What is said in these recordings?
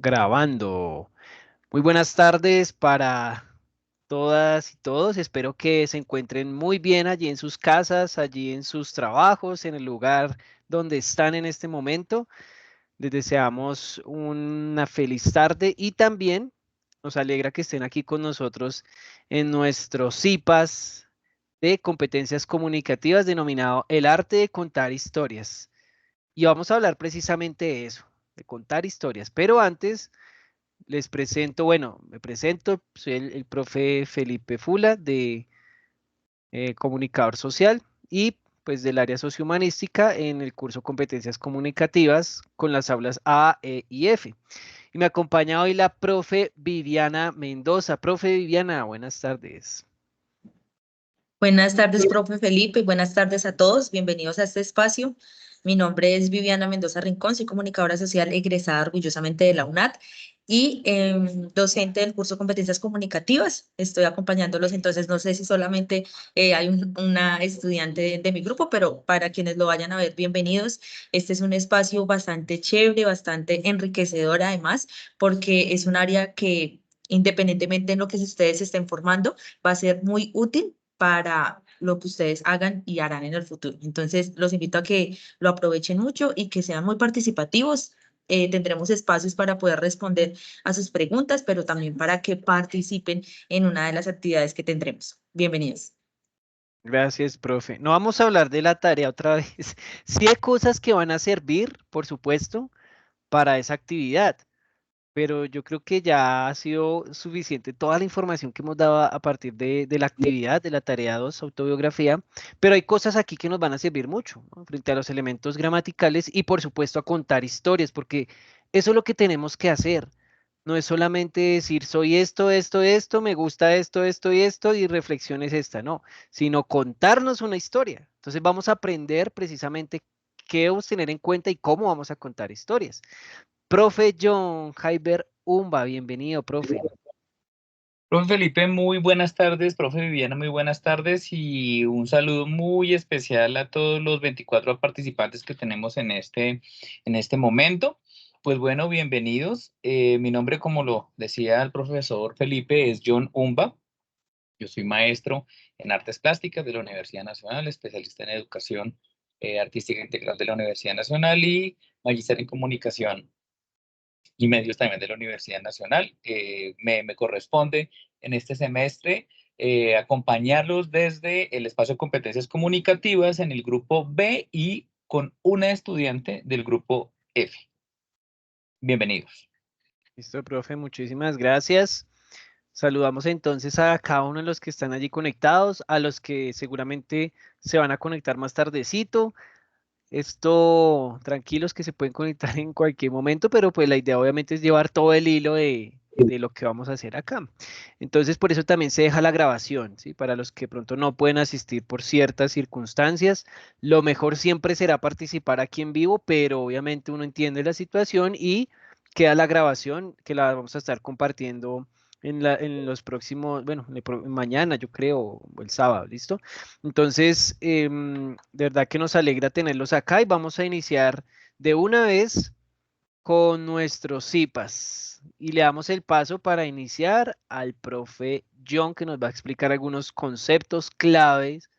Grabando. Muy buenas tardes para todas y todos. Espero que se encuentren muy bien allí en sus casas, allí en sus trabajos, en el lugar donde están en este momento. Les deseamos una feliz tarde y también nos alegra que estén aquí con nosotros en nuestro CIPAS de competencias comunicativas denominado El arte de contar historias. Y vamos a hablar precisamente de eso, de contar historias. Pero antes les presento, bueno, me presento, soy el profe Felipe Fula de comunicador social y pues del área sociohumanística en el curso Competencias Comunicativas con las aulas A, E y F. Y me acompaña hoy la profe Viviana Mendoza. Profe Viviana, buenas tardes. Buenas tardes, profe Felipe, y buenas tardes a todos. Bienvenidos a este espacio. Mi nombre es Viviana Mendoza Rincón, soy comunicadora social egresada orgullosamente de la UNAD y docente del curso Competencias Comunicativas. Estoy acompañándolos, entonces no sé si solamente hay una estudiante de mi grupo, pero para quienes lo vayan a ver, bienvenidos. Este es un espacio bastante chévere, bastante enriquecedor además, porque es un área que independientemente de lo que ustedes se estén formando, va a ser muy útil para lo que ustedes hagan y harán en el futuro. Entonces, los invito a que lo aprovechen mucho y que sean muy participativos. Tendremos espacios para poder responder a sus preguntas, pero también para que participen en una de las actividades que tendremos. Bienvenidos. Gracias, profe. No vamos a hablar de la tarea otra vez. Sí hay cosas que van a servir, por supuesto, para esa actividad, pero yo creo que ya ha sido suficiente toda la información que hemos dado a partir de la actividad, de la tarea 2, autobiografía, pero hay cosas aquí que nos van a servir mucho, ¿no? Frente a los elementos gramaticales y por supuesto a contar historias, porque eso es lo que tenemos que hacer. No es solamente decir soy esto, esto, esto, me gusta esto, esto y esto y reflexión es esta, no, sino contarnos una historia. Entonces vamos a aprender precisamente qué debemos tener en cuenta y cómo vamos a contar historias. Profe John Jaiber Umba, bienvenido, profe. Profe Felipe, muy buenas tardes. Profe Viviana, muy buenas tardes. Y un saludo muy especial a todos los 24 participantes que tenemos en este momento. Pues bueno, bienvenidos. Mi nombre, como lo decía el profesor Felipe, es John Umba. Yo soy maestro en artes plásticas de la Universidad Nacional, especialista en educación artística integral de la Universidad Nacional y magíster en comunicación y medios también de la Universidad Nacional. Me corresponde en este semestre acompañarlos desde el espacio de competencias comunicativas en el grupo B y con una estudiante del grupo F. Bienvenidos. Listo, profe, muchísimas gracias. Saludamos entonces a cada uno de los que están allí conectados, a los que seguramente se van a conectar más tardecito. Esto, tranquilos que se pueden conectar en cualquier momento, pero pues la idea obviamente es llevar todo el hilo de lo que vamos a hacer acá. Entonces, por eso también se deja la grabación, ¿sí? Para los que pronto no pueden asistir por ciertas circunstancias, lo mejor siempre será participar aquí en vivo, pero obviamente uno entiende la situación y queda la grabación que la vamos a estar compartiendo en los próximos, bueno, mañana yo creo, o el sábado, ¿listo? Entonces, de verdad que nos alegra tenerlos acá y vamos a iniciar de una vez con nuestros CIPAS y le damos el paso para iniciar al profe John que nos va a explicar algunos conceptos claves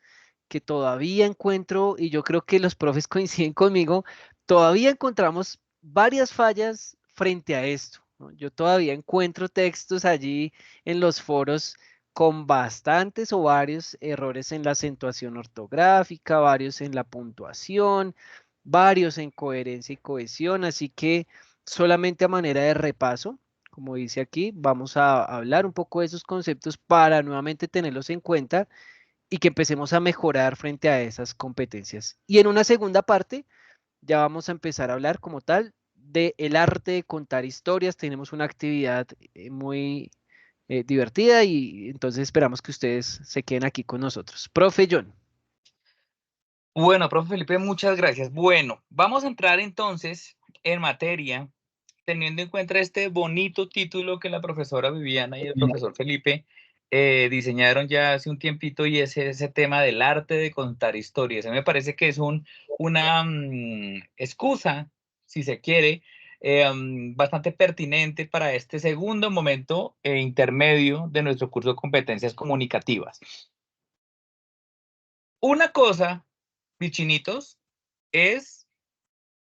que todavía encuentro y yo creo que los profes coinciden conmigo, todavía encontramos varias fallas frente a esto, ¿no? Yo todavía encuentro textos allí en los foros con bastantes o varios errores en la acentuación ortográfica, varios en la puntuación, varios en coherencia y cohesión, así que solamente a manera de repaso, como dice aquí, vamos a hablar un poco de esos conceptos para nuevamente tenerlos en cuenta y que empecemos a mejorar frente a esas competencias. Y en una segunda parte ya vamos a empezar a hablar como tal de el arte de contar historias. Tenemos una actividad muy divertida y entonces esperamos que ustedes se queden aquí con nosotros. Profe John. Bueno, profe Felipe, muchas gracias. Bueno, vamos a entrar entonces en materia, teniendo en cuenta este bonito título que la profesora Viviana y el profesor Felipe diseñaron ya hace un tiempito y es ese tema del arte de contar historias. A mí me parece que es una excusa, si se quiere, bastante pertinente para este segundo momento intermedio de nuestro curso de competencias comunicativas. Una cosa, mis chinitos, es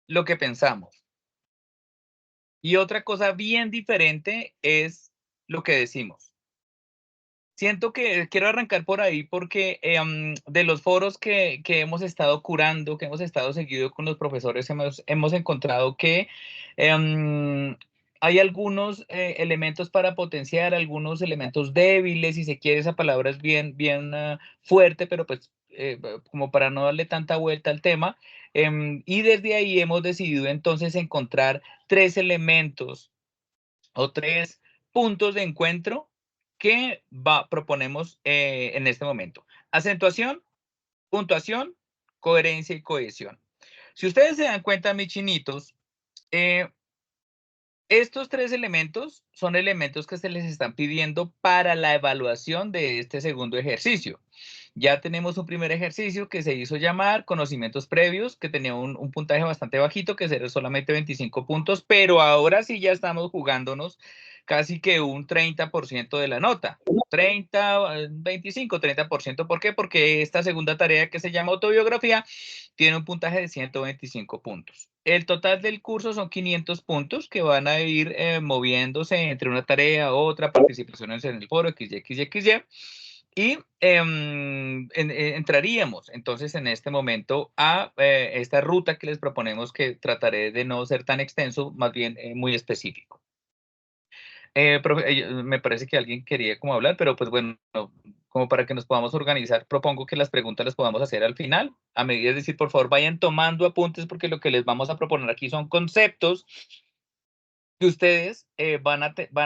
lo que pensamos. Y otra cosa bien diferente es lo que decimos. Siento que quiero arrancar por ahí porque de los foros que hemos estado curando, que hemos estado seguido con los profesores, hemos encontrado que hay algunos elementos para potenciar, algunos elementos débiles, si se quiere, esa palabra es bien fuerte, pero pues como para no darle tanta vuelta al tema. Y desde ahí hemos decidido entonces encontrar 3 elementos o 3 puntos de encuentro que proponemos en este momento. Acentuación, puntuación, coherencia y cohesión. Si ustedes se dan cuenta, mis chinitos, estos 3 elementos son elementos que se les están pidiendo para la evaluación de este segundo ejercicio. Ya tenemos un primer ejercicio que se hizo llamar conocimientos previos, que tenía un puntaje bastante bajito, que era solamente 25 puntos, pero ahora sí ya estamos jugándonos casi que un 30% de la nota. 30, 25, 30%. ¿Por qué? Porque esta segunda tarea que se llama autobiografía tiene un puntaje de 125 puntos. El total del curso son 500 puntos que van a ir moviéndose entre una tarea, otra, participaciones en el foro, XY. Y entraríamos entonces en este momento a esta ruta que les proponemos, que trataré de no ser tan extenso, más bien muy específico. Profe, me parece que alguien quería como hablar, pero pues bueno, como para que nos podamos organizar, propongo que las preguntas las podamos hacer al final, a medida, es decir, por favor, vayan tomando apuntes, porque lo que les vamos a proponer aquí son conceptos que ustedes van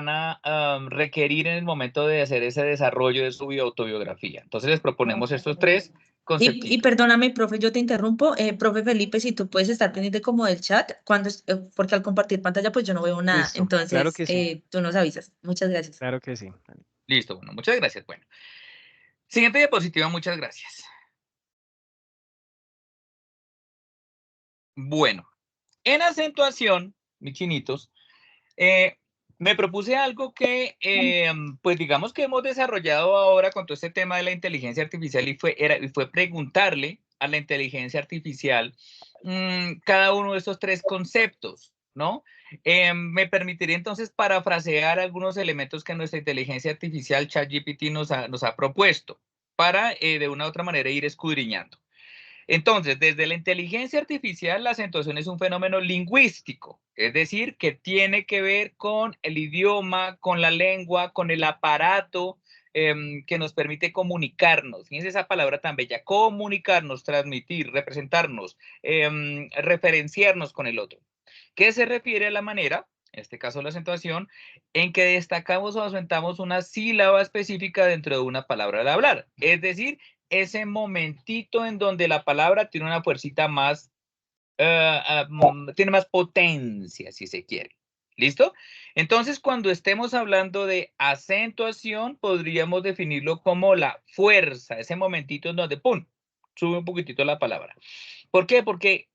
a requerir en el momento de hacer ese desarrollo de su autobiografía. Entonces les proponemos estos 3 conceptos. Y perdóname, profe, yo te interrumpo. Profe Felipe, si tú puedes estar pendiente como del chat, porque al compartir pantalla pues yo no veo nada. Listo, claro Entonces, que sí, tú nos avisas. Muchas gracias. claro que sí. Listo, bueno, muchas gracias. Bueno, siguiente diapositiva, muchas gracias. Bueno, en acentuación, mis chinitos, me propuse algo que, pues digamos que hemos desarrollado ahora con todo este tema de la inteligencia artificial, y fue preguntarle a la inteligencia artificial cada uno de estos 3 conceptos, ¿no? Me permitiría entonces parafrasear algunos elementos que nuestra inteligencia artificial ChatGPT nos ha propuesto para de una u otra manera ir escudriñando. Entonces, desde la inteligencia artificial, la acentuación es un fenómeno lingüístico, es decir, que tiene que ver con el idioma, con la lengua, con el aparato que nos permite comunicarnos. Fíjense esa palabra tan bella: comunicarnos, transmitir, representarnos, referenciarnos con el otro. ¿Qué se refiere a la manera, en este caso la acentuación, en que destacamos o acentamos una sílaba específica dentro de una palabra al hablar? Es decir, ese momentito en donde la palabra tiene una fuercita más, tiene más potencia, si se quiere. ¿Listo? Entonces, cuando estemos hablando de acentuación, podríamos definirlo como la fuerza, ese momentito en donde, ¡pum!, sube un poquitito la palabra. ¿Por qué? Porque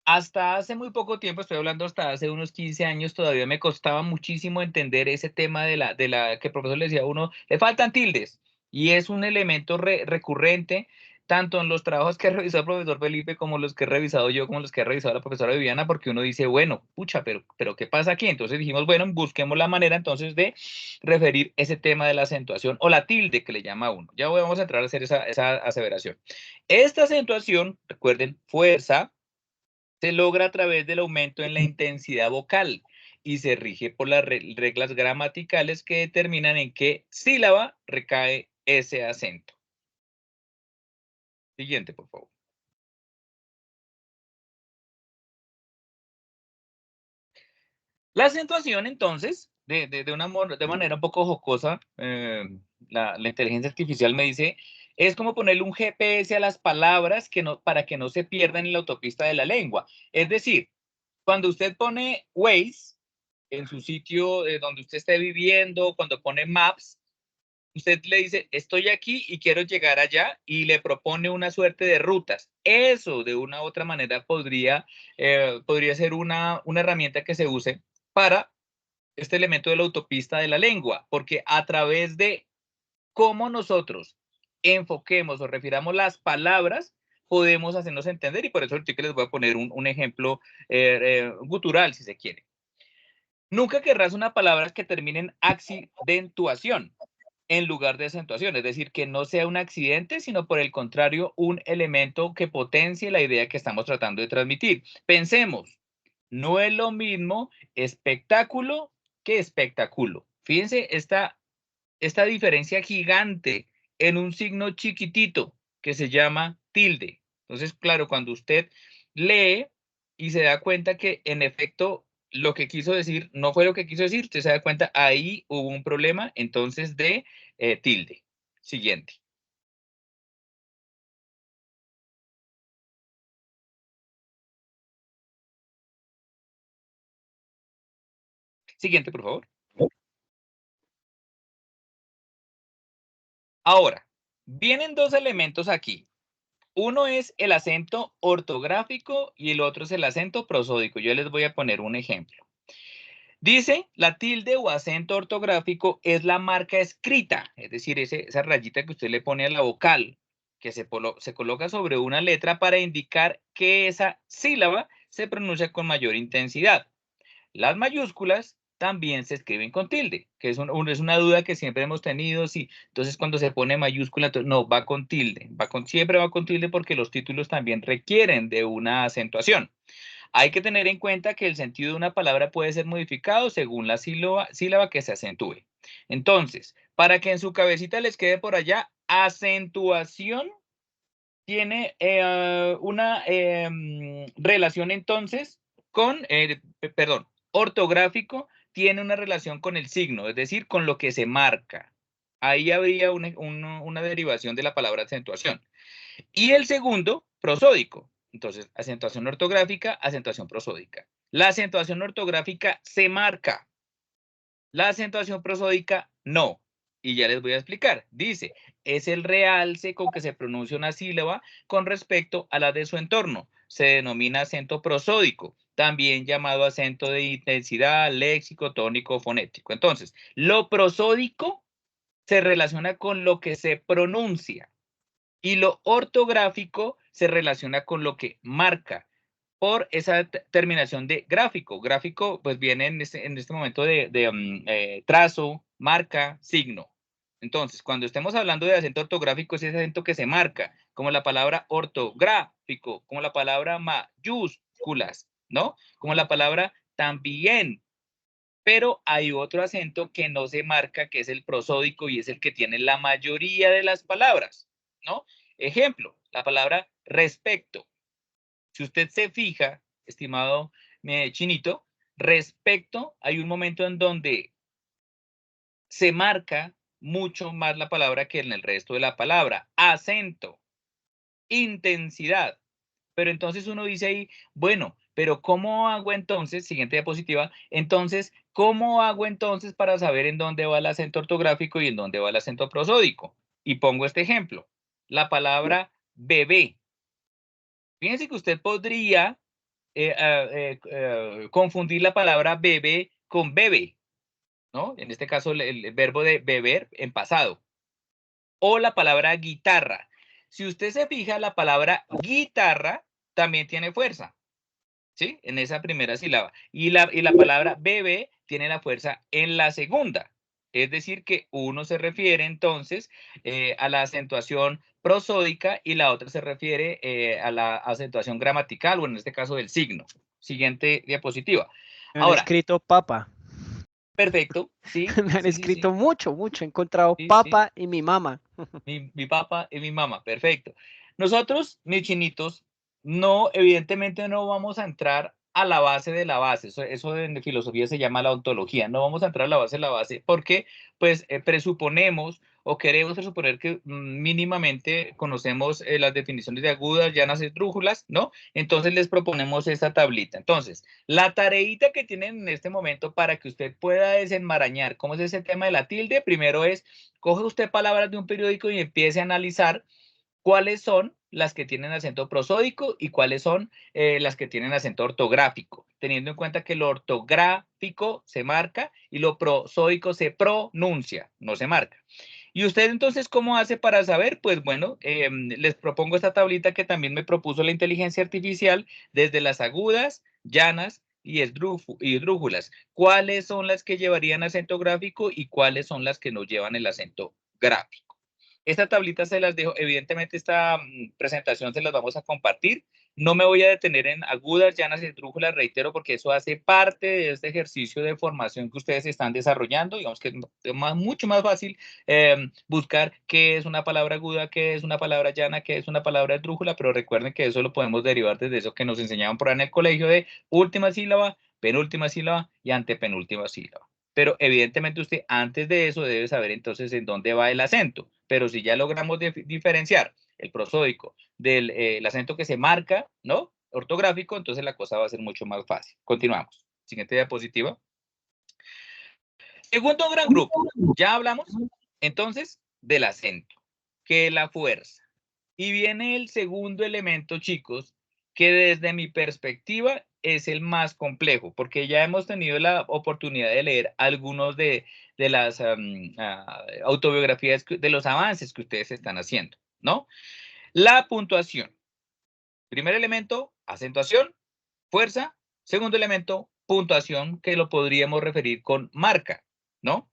hasta hace muy poco tiempo, estoy hablando hasta hace unos 15 años, todavía me costaba muchísimo entender ese tema de la que el profesor le decía a uno, le faltan tildes, y es un elemento recurrente, tanto en los trabajos que ha revisado el profesor Felipe, como los que he revisado yo, como los que ha revisado la profesora Viviana, porque uno dice, bueno, pucha, pero ¿qué pasa aquí? Entonces dijimos, bueno, busquemos la manera entonces de referir ese tema de la acentuación, o la tilde que le llama uno. Ya vamos a entrar a hacer esa aseveración. Esta acentuación, recuerden, fuerza, se logra a través del aumento en la intensidad vocal y se rige por las reglas gramaticales que determinan en qué sílaba recae ese acento. Siguiente, por favor. La acentuación, entonces, de manera un poco jocosa, la inteligencia artificial me dice, es como ponerle un GPS a las palabras para que no se pierdan en la autopista de la lengua. Es decir, cuando usted pone Waze en su sitio donde usted esté viviendo, cuando pone Maps, Usted le dice, estoy aquí y quiero llegar allá, y le propone una suerte de rutas. Eso, de una u otra manera, podría ser una herramienta que se use para este elemento de la autopista de la lengua, porque a través de cómo nosotros enfoquemos o refiramos las palabras, podemos hacernos entender, y por eso ahorita les voy a poner un ejemplo gutural, si se quiere. Nunca querrás una palabra que termine en accidentuación en lugar de acentuación, es decir, que no sea un accidente, sino por el contrario, un elemento que potencie la idea que estamos tratando de transmitir. Pensemos, no es lo mismo espectáculo que espectáculo. Fíjense esta diferencia gigante en un signo chiquitito que se llama tilde. Entonces, claro, cuando usted lee y se da cuenta que en efecto lo que quiso decir no fue lo que quiso decir, usted se da cuenta, ahí hubo un problema entonces de tilde. Siguiente. Siguiente, por favor. Ahora, vienen dos elementos aquí. Uno es el acento ortográfico y el otro es el acento prosódico. Yo les voy a poner un ejemplo. Dice, la tilde o acento ortográfico es la marca escrita, es decir, esa rayita que usted le pone a la vocal, que se coloca sobre una letra para indicar que esa sílaba se pronuncia con mayor intensidad. Las mayúsculas también se escriben con tilde, que es una duda que siempre hemos tenido. Si entonces cuando se pone mayúscula, entonces, no, va con tilde, siempre va con tilde, porque los títulos también requieren de una acentuación. Hay que tener en cuenta que el sentido de una palabra puede ser modificado según la sílaba que se acentúe. Entonces, para que en su cabecita les quede por allá, acentuación tiene una relación entonces con, perdón, ortográfico tiene una relación con el signo, es decir, con lo que se marca. Ahí habría una derivación de la palabra acentuación. Y el segundo, prosódico. Entonces, acentuación ortográfica, acentuación prosódica. La acentuación ortográfica se marca. La acentuación prosódica no. Y ya les voy a explicar. Dice, es el realce con que se pronuncia una sílaba con respecto a la de su entorno. Se denomina acento prosódico, también llamado acento de intensidad, léxico, tónico, fonético. Entonces, lo prosódico se relaciona con lo que se pronuncia y lo ortográfico se relaciona con lo que marca por esa terminación de gráfico. Gráfico, pues viene en este momento de trazo, marca, signo. Entonces, cuando estemos hablando de acento ortográfico, es ese acento que se marca, como la palabra ortográfico, como la palabra mayúsculas, ¿no? Como la palabra también. Pero hay otro acento que no se marca, que es el prosódico, y es el que tiene la mayoría de las palabras, ¿no? Ejemplo, la palabra respecto. Si usted se fija, estimado Chinito, respecto, hay un momento en donde se marca mucho más la palabra que en el resto de la palabra. Acento, intensidad. Pero entonces uno dice ahí, bueno, pero ¿cómo hago entonces? Siguiente diapositiva. Entonces, ¿cómo hago entonces para saber en dónde va el acento ortográfico y en dónde va el acento prosódico? Y pongo este ejemplo. La palabra bebé. Fíjense que usted podría confundir la palabra bebé con bebe, ¿no? En este caso, el verbo de beber en pasado. O la palabra guitarra. Si usted se fija, la palabra guitarra también tiene fuerza, ¿sí? En esa primera sílaba. Y la palabra bebé tiene la fuerza en la segunda. Es decir, que uno se refiere entonces a la acentuación prosódica y la otra se refiere a la acentuación gramatical, o en este caso del signo. Siguiente diapositiva. Me han Ahora, escrito papa. perfecto, sí. Me han Sí, escrito mucho. He encontrado sí, sí. papa y mi mamá. Mi papá y mi mamá, perfecto. Nosotros, mis chinitos, no, evidentemente no vamos a entrar a la base de la base. Eso en filosofía se llama la ontología. No vamos a entrar a la base de la base porque, pues, presuponemos o queremos suponer que mínimamente conocemos las definiciones de agudas, llanas, esdrújulas, ¿no? Entonces les proponemos esta tablita. Entonces, la tareita que tienen en este momento para que usted pueda desenmarañar cómo es ese tema de la tilde, primero es, coge usted palabras de un periódico y empiece a analizar cuáles son las que tienen acento prosódico y cuáles son las que tienen acento ortográfico, teniendo en cuenta que lo ortográfico se marca y lo prosódico se pronuncia, no se marca. ¿Y usted entonces cómo hace para saber? Pues bueno, les propongo esta tablita que también me propuso la inteligencia artificial desde las agudas, llanas y esdrújulas. ¿Cuáles son las que llevarían acento gráfico y cuáles son las que no llevan el acento gráfico? Esta tablita se las dejo, evidentemente esta presentación se las vamos a compartir. No me voy a detener en agudas, llanas y esdrújulas, reitero, porque eso hace parte de este ejercicio de formación que ustedes están desarrollando. Digamos que es mucho más fácil buscar qué es una palabra aguda, qué es una palabra llana, qué es una palabra esdrújula, pero recuerden que eso lo podemos derivar desde eso que nos enseñaban por ahí en el colegio de última sílaba, penúltima sílaba y antepenúltima sílaba. Pero evidentemente usted antes de eso debe saber entonces en dónde va el acento. Pero si ya logramos diferenciar el prosódico del acento que se marca, ¿no? Ortográfico, entonces la cosa va a ser mucho más fácil. Continuamos. Siguiente diapositiva. Segundo gran grupo. Ya hablamos entonces del acento, que es la fuerza. Y viene el segundo elemento, chicos, que desde mi perspectiva es el más complejo, porque ya hemos tenido la oportunidad de leer algunos de las autobiografías, de los avances que ustedes están haciendo, ¿no? La puntuación. Primer elemento, acentuación, fuerza. Segundo elemento, puntuación, que lo podríamos referir con marca, ¿no?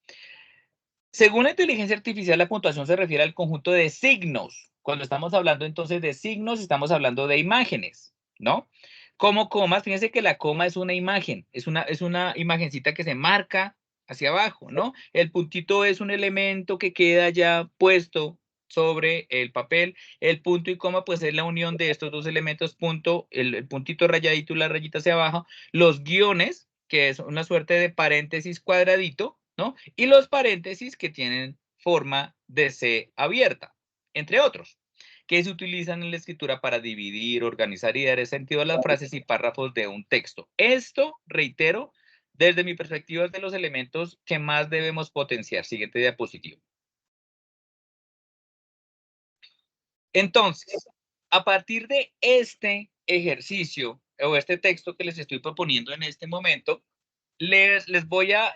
Según la inteligencia artificial, la puntuación se refiere al conjunto de signos. Cuando estamos hablando entonces de signos, estamos hablando de imágenes, ¿no? Como comas, fíjense que la coma es una imagen, es una imagencita que se marca hacia abajo, ¿no? El puntito es un elemento que queda ya puesto sobre el papel. El punto y coma, pues es la unión de estos dos elementos, punto, el puntito rayadito y la rayita hacia abajo. Los guiones, que es una suerte de paréntesis cuadradito, ¿no? Y los paréntesis que tienen forma de C abierta, entre otros, que se utilizan en la escritura para dividir, organizar y dar sentido a las frases y párrafos de un texto. Esto, reitero, desde mi perspectiva es de los elementos que más debemos potenciar. Siguiente diapositiva. Entonces, a partir de este ejercicio o este texto que les estoy proponiendo en este momento, les voy a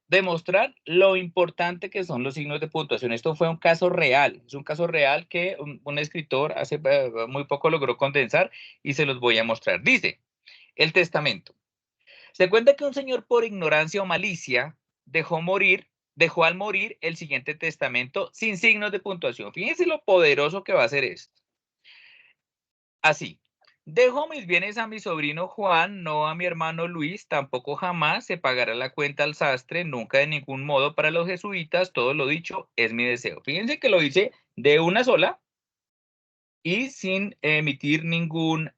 demostrar lo importante que son los signos de puntuación. Esto fue un caso real, es un caso real que un escritor hace muy poco logró condensar y se los voy a mostrar. Dice, el testamento. Se cuenta que un señor por ignorancia o malicia dejó al morir el siguiente testamento sin signos de puntuación. Fíjense lo poderoso que va a ser esto. Así. Dejo mis bienes a mi sobrino Juan, no a mi hermano Luis, tampoco jamás se pagará la cuenta al sastre, nunca de ningún modo para los jesuitas, todo lo dicho es mi deseo. Fíjense que lo dice de una sola y sin emitir ninguna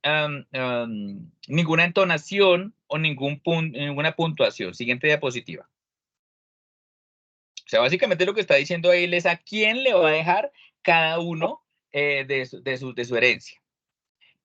entonación o ninguna puntuación. Siguiente diapositiva. O sea, básicamente lo que está diciendo él es a quién le va a dejar cada uno de su herencia.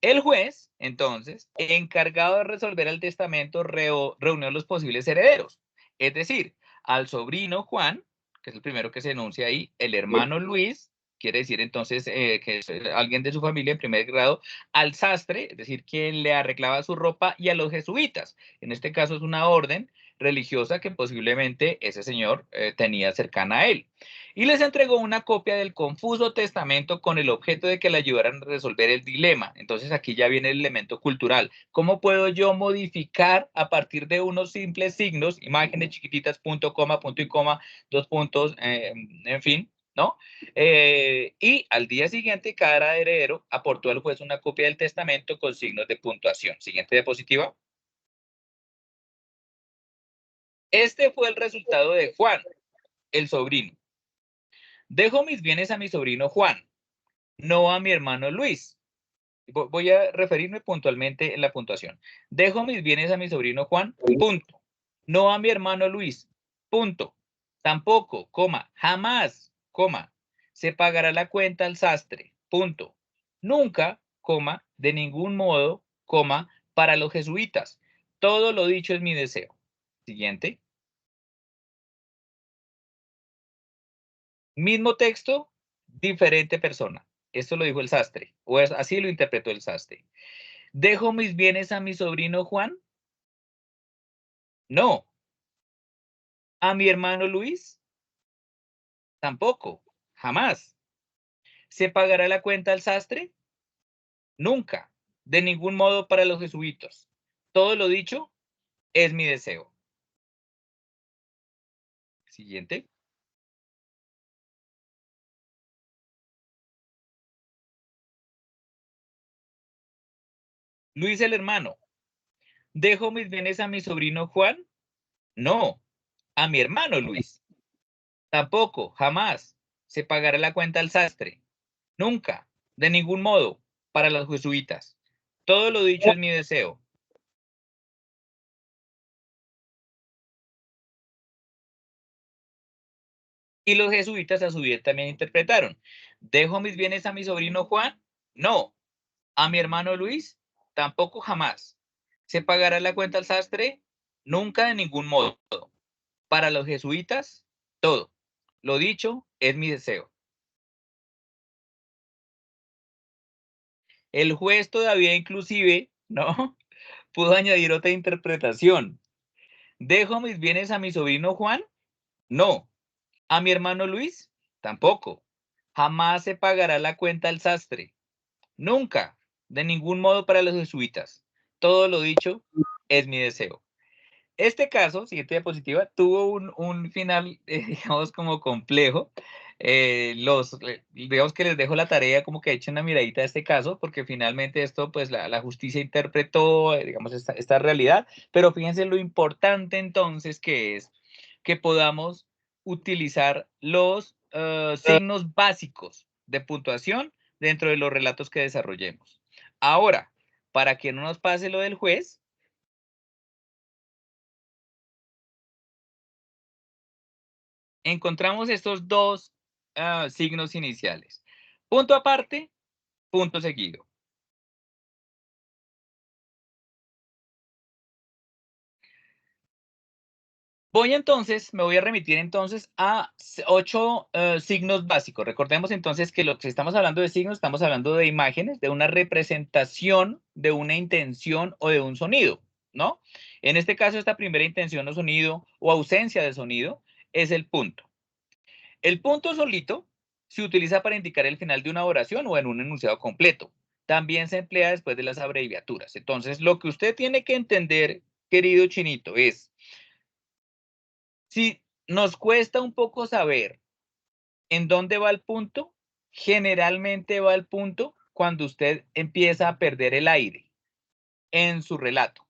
El juez, entonces, encargado de resolver el testamento, reunió a los posibles herederos, es decir, al sobrino Juan, que es el primero que se enuncia ahí, el hermano Luis, quiere decir entonces que es alguien de su familia en primer grado, al sastre, es decir, quien le arreglaba su ropa, y a los jesuitas. En este caso es una orden religiosa que posiblemente ese señor tenía cercana a él. Y les entregó una copia del confuso testamento con el objeto de que le ayudaran a resolver el dilema. Entonces aquí ya viene el elemento cultural. ¿Cómo puedo yo modificar a partir de unos simples signos, imágenes chiquititas, punto, coma, punto y coma, dos puntos, en fin, ¿no? Y al día siguiente, cada heredero aportó al juez una copia del testamento con signos de puntuación. Siguiente diapositiva. Este fue el resultado de Juan, el sobrino. Dejo mis bienes a mi sobrino Juan, no a mi hermano Luis. Voy a referirme puntualmente en la puntuación. Dejo mis bienes a mi sobrino Juan, punto. No a mi hermano Luis, punto. Tampoco, coma, jamás, coma, se pagará la cuenta al sastre, punto. Nunca, coma, de ningún modo, coma, para los jesuitas. Todo lo dicho es mi deseo. Siguiente. Mismo texto, diferente persona. Esto lo dijo el sastre, o así lo interpretó el sastre. ¿Dejo mis bienes a mi sobrino Juan? No. ¿A mi hermano Luis? Tampoco, jamás. ¿Se pagará la cuenta al sastre? Nunca, de ningún modo para los jesuitas. Todo lo dicho es mi deseo. Siguiente. Luis el hermano. ¿Dejo mis bienes a mi sobrino Juan? No, a mi hermano Luis. Tampoco, jamás. ¿Se pagará la cuenta al sastre? Nunca, de ningún modo, para los jesuitas. Todo lo dicho es mi deseo. Y los jesuitas a su vez también interpretaron. ¿Dejo mis bienes a mi sobrino Juan? No. ¿A mi hermano Luis? Tampoco, jamás. ¿Se pagará la cuenta al sastre? Nunca, de ningún modo. Para los jesuitas, todo. Lo dicho es mi deseo. El juez todavía inclusive, ¿no? Pudo añadir otra interpretación. ¿Dejo mis bienes a mi sobrino Juan? No. ¿A mi hermano Luis? Tampoco. Jamás se pagará la cuenta al sastre. Nunca. De ningún modo para los jesuitas. Todo lo dicho es mi deseo. Este caso, siguiente diapositiva, tuvo un final, digamos, como complejo. Digamos que les dejo la tarea como que echen una miradita a este caso, porque finalmente esto, pues la justicia interpretó, digamos, esta realidad, pero fíjense lo importante entonces que es que podamos utilizar los signos básicos de puntuación dentro de los relatos que desarrollemos. Ahora, para que no nos pase lo del juez, encontramos estos dos signos iniciales. Punto aparte, punto seguido. Me voy a remitir entonces a 8 signos básicos. Recordemos entonces que lo que estamos hablando de signos, estamos hablando de imágenes, de una representación, de una intención o de un sonido, ¿no? En este caso, esta primera intención o sonido o ausencia de sonido es el punto. El punto solito se utiliza para indicar el final de una oración o en un enunciado completo. También se emplea después de las abreviaturas. Entonces, lo que usted tiene que entender, querido Chinito, es si nos cuesta un poco saber en dónde va el punto, generalmente va el punto cuando usted empieza a perder el aire en su relato.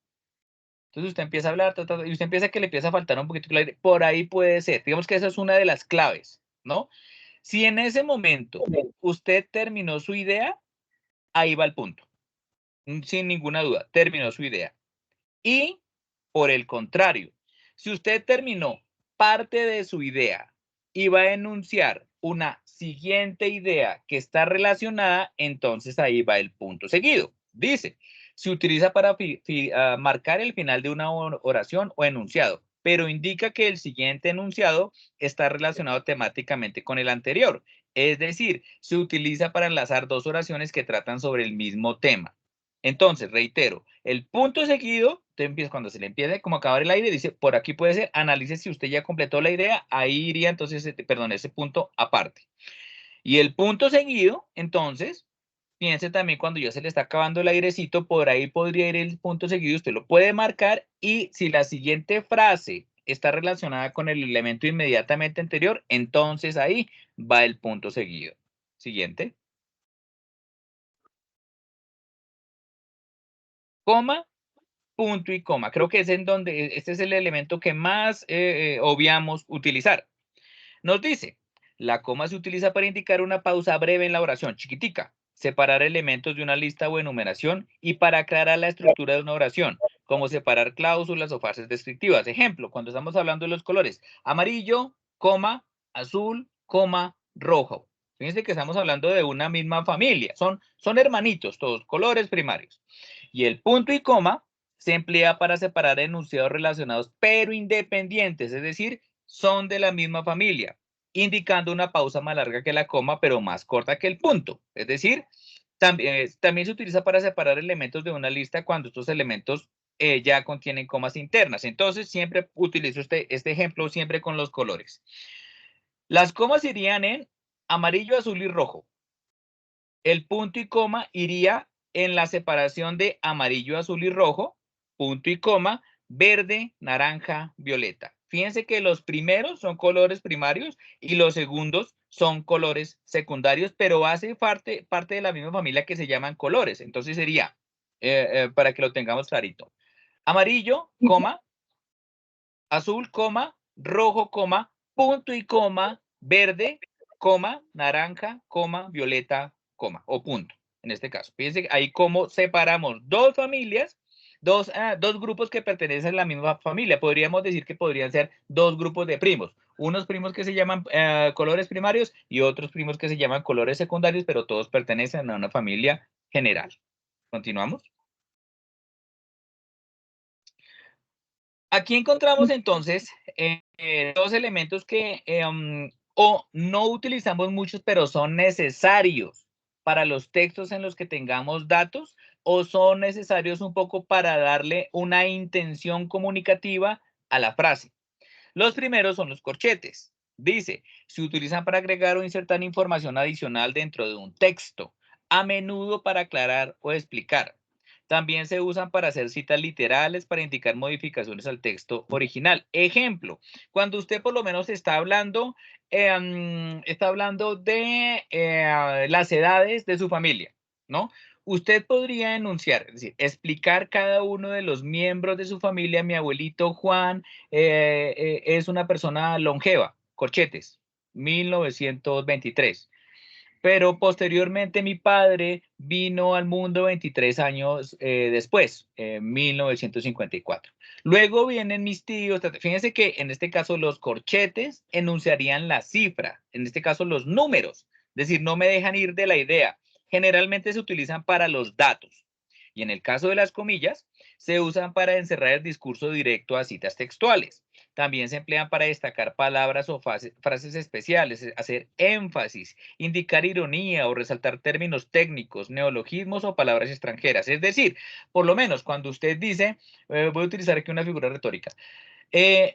Entonces usted empieza a hablar y usted empieza que le empieza a faltar un poquito el aire. Por ahí puede ser. Digamos que esa es una de las claves, ¿no? Si en ese momento usted terminó su idea, ahí va el punto. Sin ninguna duda, terminó su idea. Y por el contrario, si usted terminó parte de su idea y va a enunciar una siguiente idea que está relacionada, entonces ahí va el punto seguido. Dice, se utiliza para marcar el final de una oración o enunciado, pero indica que el siguiente enunciado está relacionado temáticamente con el anterior. Es decir, se utiliza para enlazar dos oraciones que tratan sobre el mismo tema. Entonces, reitero, el punto seguido, cuando se le empieza como a acabar el aire, dice, por aquí puede ser, analice si usted ya completó la idea, ahí iría entonces, ese punto aparte. Y el punto seguido, entonces, piense también cuando ya se le está acabando el airecito, por ahí podría ir el punto seguido, usted lo puede marcar y si la siguiente frase está relacionada con el elemento inmediatamente anterior, entonces ahí va el punto seguido. Siguiente. Coma, punto y coma. Creo que es en donde, este es el elemento que más obviamos utilizar. Nos dice, la coma se utiliza para indicar una pausa breve en la oración, chiquitica, separar elementos de una lista o enumeración y para aclarar la estructura de una oración, como separar cláusulas o frases descriptivas. Ejemplo, cuando estamos hablando de los colores, amarillo, coma, azul, coma, rojo. Fíjense que estamos hablando de una misma familia. Son hermanitos todos, colores primarios. Y el punto y coma se emplea para separar enunciados relacionados pero independientes, es decir, son de la misma familia, indicando una pausa más larga que la coma, pero más corta que el punto. Es decir, también se utiliza para separar elementos de una lista cuando estos elementos ya contienen comas internas. Entonces, siempre utilizo este ejemplo siempre con los colores. Las comas irían en amarillo, azul y rojo. El punto y coma iría en la separación de amarillo, azul y rojo, punto y coma, verde, naranja, violeta. Fíjense que los primeros son colores primarios y los segundos son colores secundarios, pero hace parte de la misma familia que se llaman colores. Entonces sería, para que lo tengamos clarito, amarillo, coma, azul, coma, rojo, coma, punto y coma, verde, coma, naranja, coma, violeta, coma, o punto, en este caso. Fíjense ahí cómo separamos dos familias, dos grupos que pertenecen a la misma familia. Podríamos decir que podrían ser dos grupos de primos. Unos primos que se llaman colores primarios y otros primos que se llaman colores secundarios, pero todos pertenecen a una familia general. ¿Continuamos? Aquí encontramos entonces dos elementos que o no utilizamos muchos, pero son necesarios para los textos en los que tengamos datos o son necesarios un poco para darle una intención comunicativa a la frase. Los primeros son los corchetes. Dice, se utilizan para agregar o insertar información adicional dentro de un texto, a menudo para aclarar o explicar. También se usan para hacer citas literales para indicar modificaciones al texto original. Ejemplo, cuando usted por lo menos está hablando de las edades de su familia, ¿no? Usted podría enunciar, es decir, explicar cada uno de los miembros de su familia. Mi abuelito Juan es una persona longeva, corchetes, 1923. Pero posteriormente mi padre vino al mundo 23 años después, 1954. Luego vienen mis tíos. Fíjense que en este caso los corchetes enunciarían la cifra, en este caso los números, es decir, no me dejan ir de la idea. Generalmente se utilizan para los datos. Y en el caso de las comillas, se usan para encerrar el discurso directo a citas textuales. También se emplean para destacar palabras o frases especiales, hacer énfasis, indicar ironía o resaltar términos técnicos, neologismos o palabras extranjeras. Es decir, por lo menos cuando usted dice, voy a utilizar aquí una figura retórica,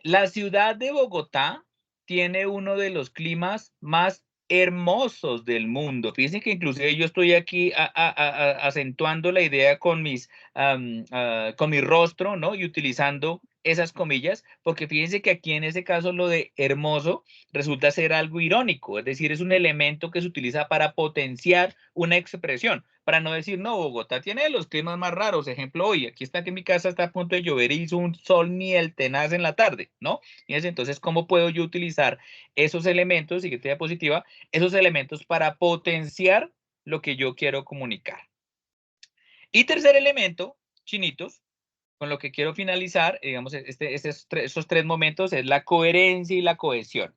la ciudad de Bogotá tiene uno de los climas más hermosos del mundo. Fíjense que inclusive yo estoy aquí acentuando la idea con con mi rostro, ¿no? Y utilizando esas comillas, porque fíjense que aquí en ese caso lo de hermoso resulta ser algo irónico, es decir, es un elemento que se utiliza para potenciar una expresión, para no decir, no, Bogotá tiene los climas más raros. Ejemplo, hoy, aquí está que en mi casa está a punto de llover y hizo un sol miel tenaz en la tarde, ¿no? Y entonces, ¿cómo puedo yo utilizar esos elementos, siguiente diapositiva, esos elementos para potenciar lo que yo quiero comunicar? Y tercer elemento, chinitos, con lo que quiero finalizar, digamos, esos tres momentos es la coherencia y la cohesión.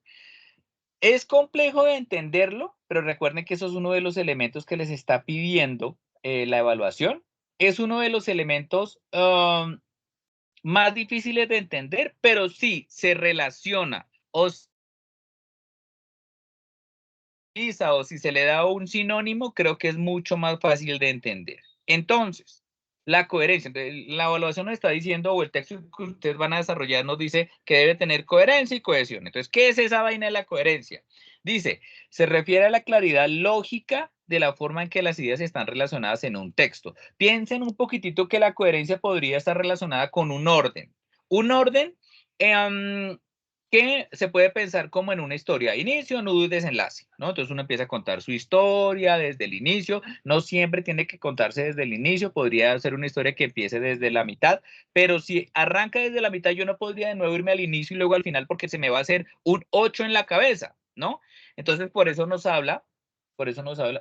Es complejo de entenderlo, pero recuerden que eso es uno de los elementos que les está pidiendo la evaluación. Es uno de los elementos más difíciles de entender, pero sí se relaciona o si se le da un sinónimo, creo que es mucho más fácil de entender. Entonces, la coherencia. La evaluación nos está diciendo, o el texto que ustedes van a desarrollar nos dice que debe tener coherencia y cohesión. Entonces, ¿qué es esa vaina de la coherencia? Dice, se refiere a la claridad lógica de la forma en que las ideas están relacionadas en un texto. Piensen un poquitito que la coherencia podría estar relacionada con un orden. Un orden que se puede pensar como en una historia, inicio, nudo y desenlace, ¿no? Entonces uno empieza a contar su historia desde el inicio, no siempre tiene que contarse desde el inicio, podría ser una historia que empiece desde la mitad, pero si arranca desde la mitad, yo no podría de nuevo irme al inicio y luego al final porque se me va a hacer un 8 en la cabeza, ¿no? Entonces por eso nos habla,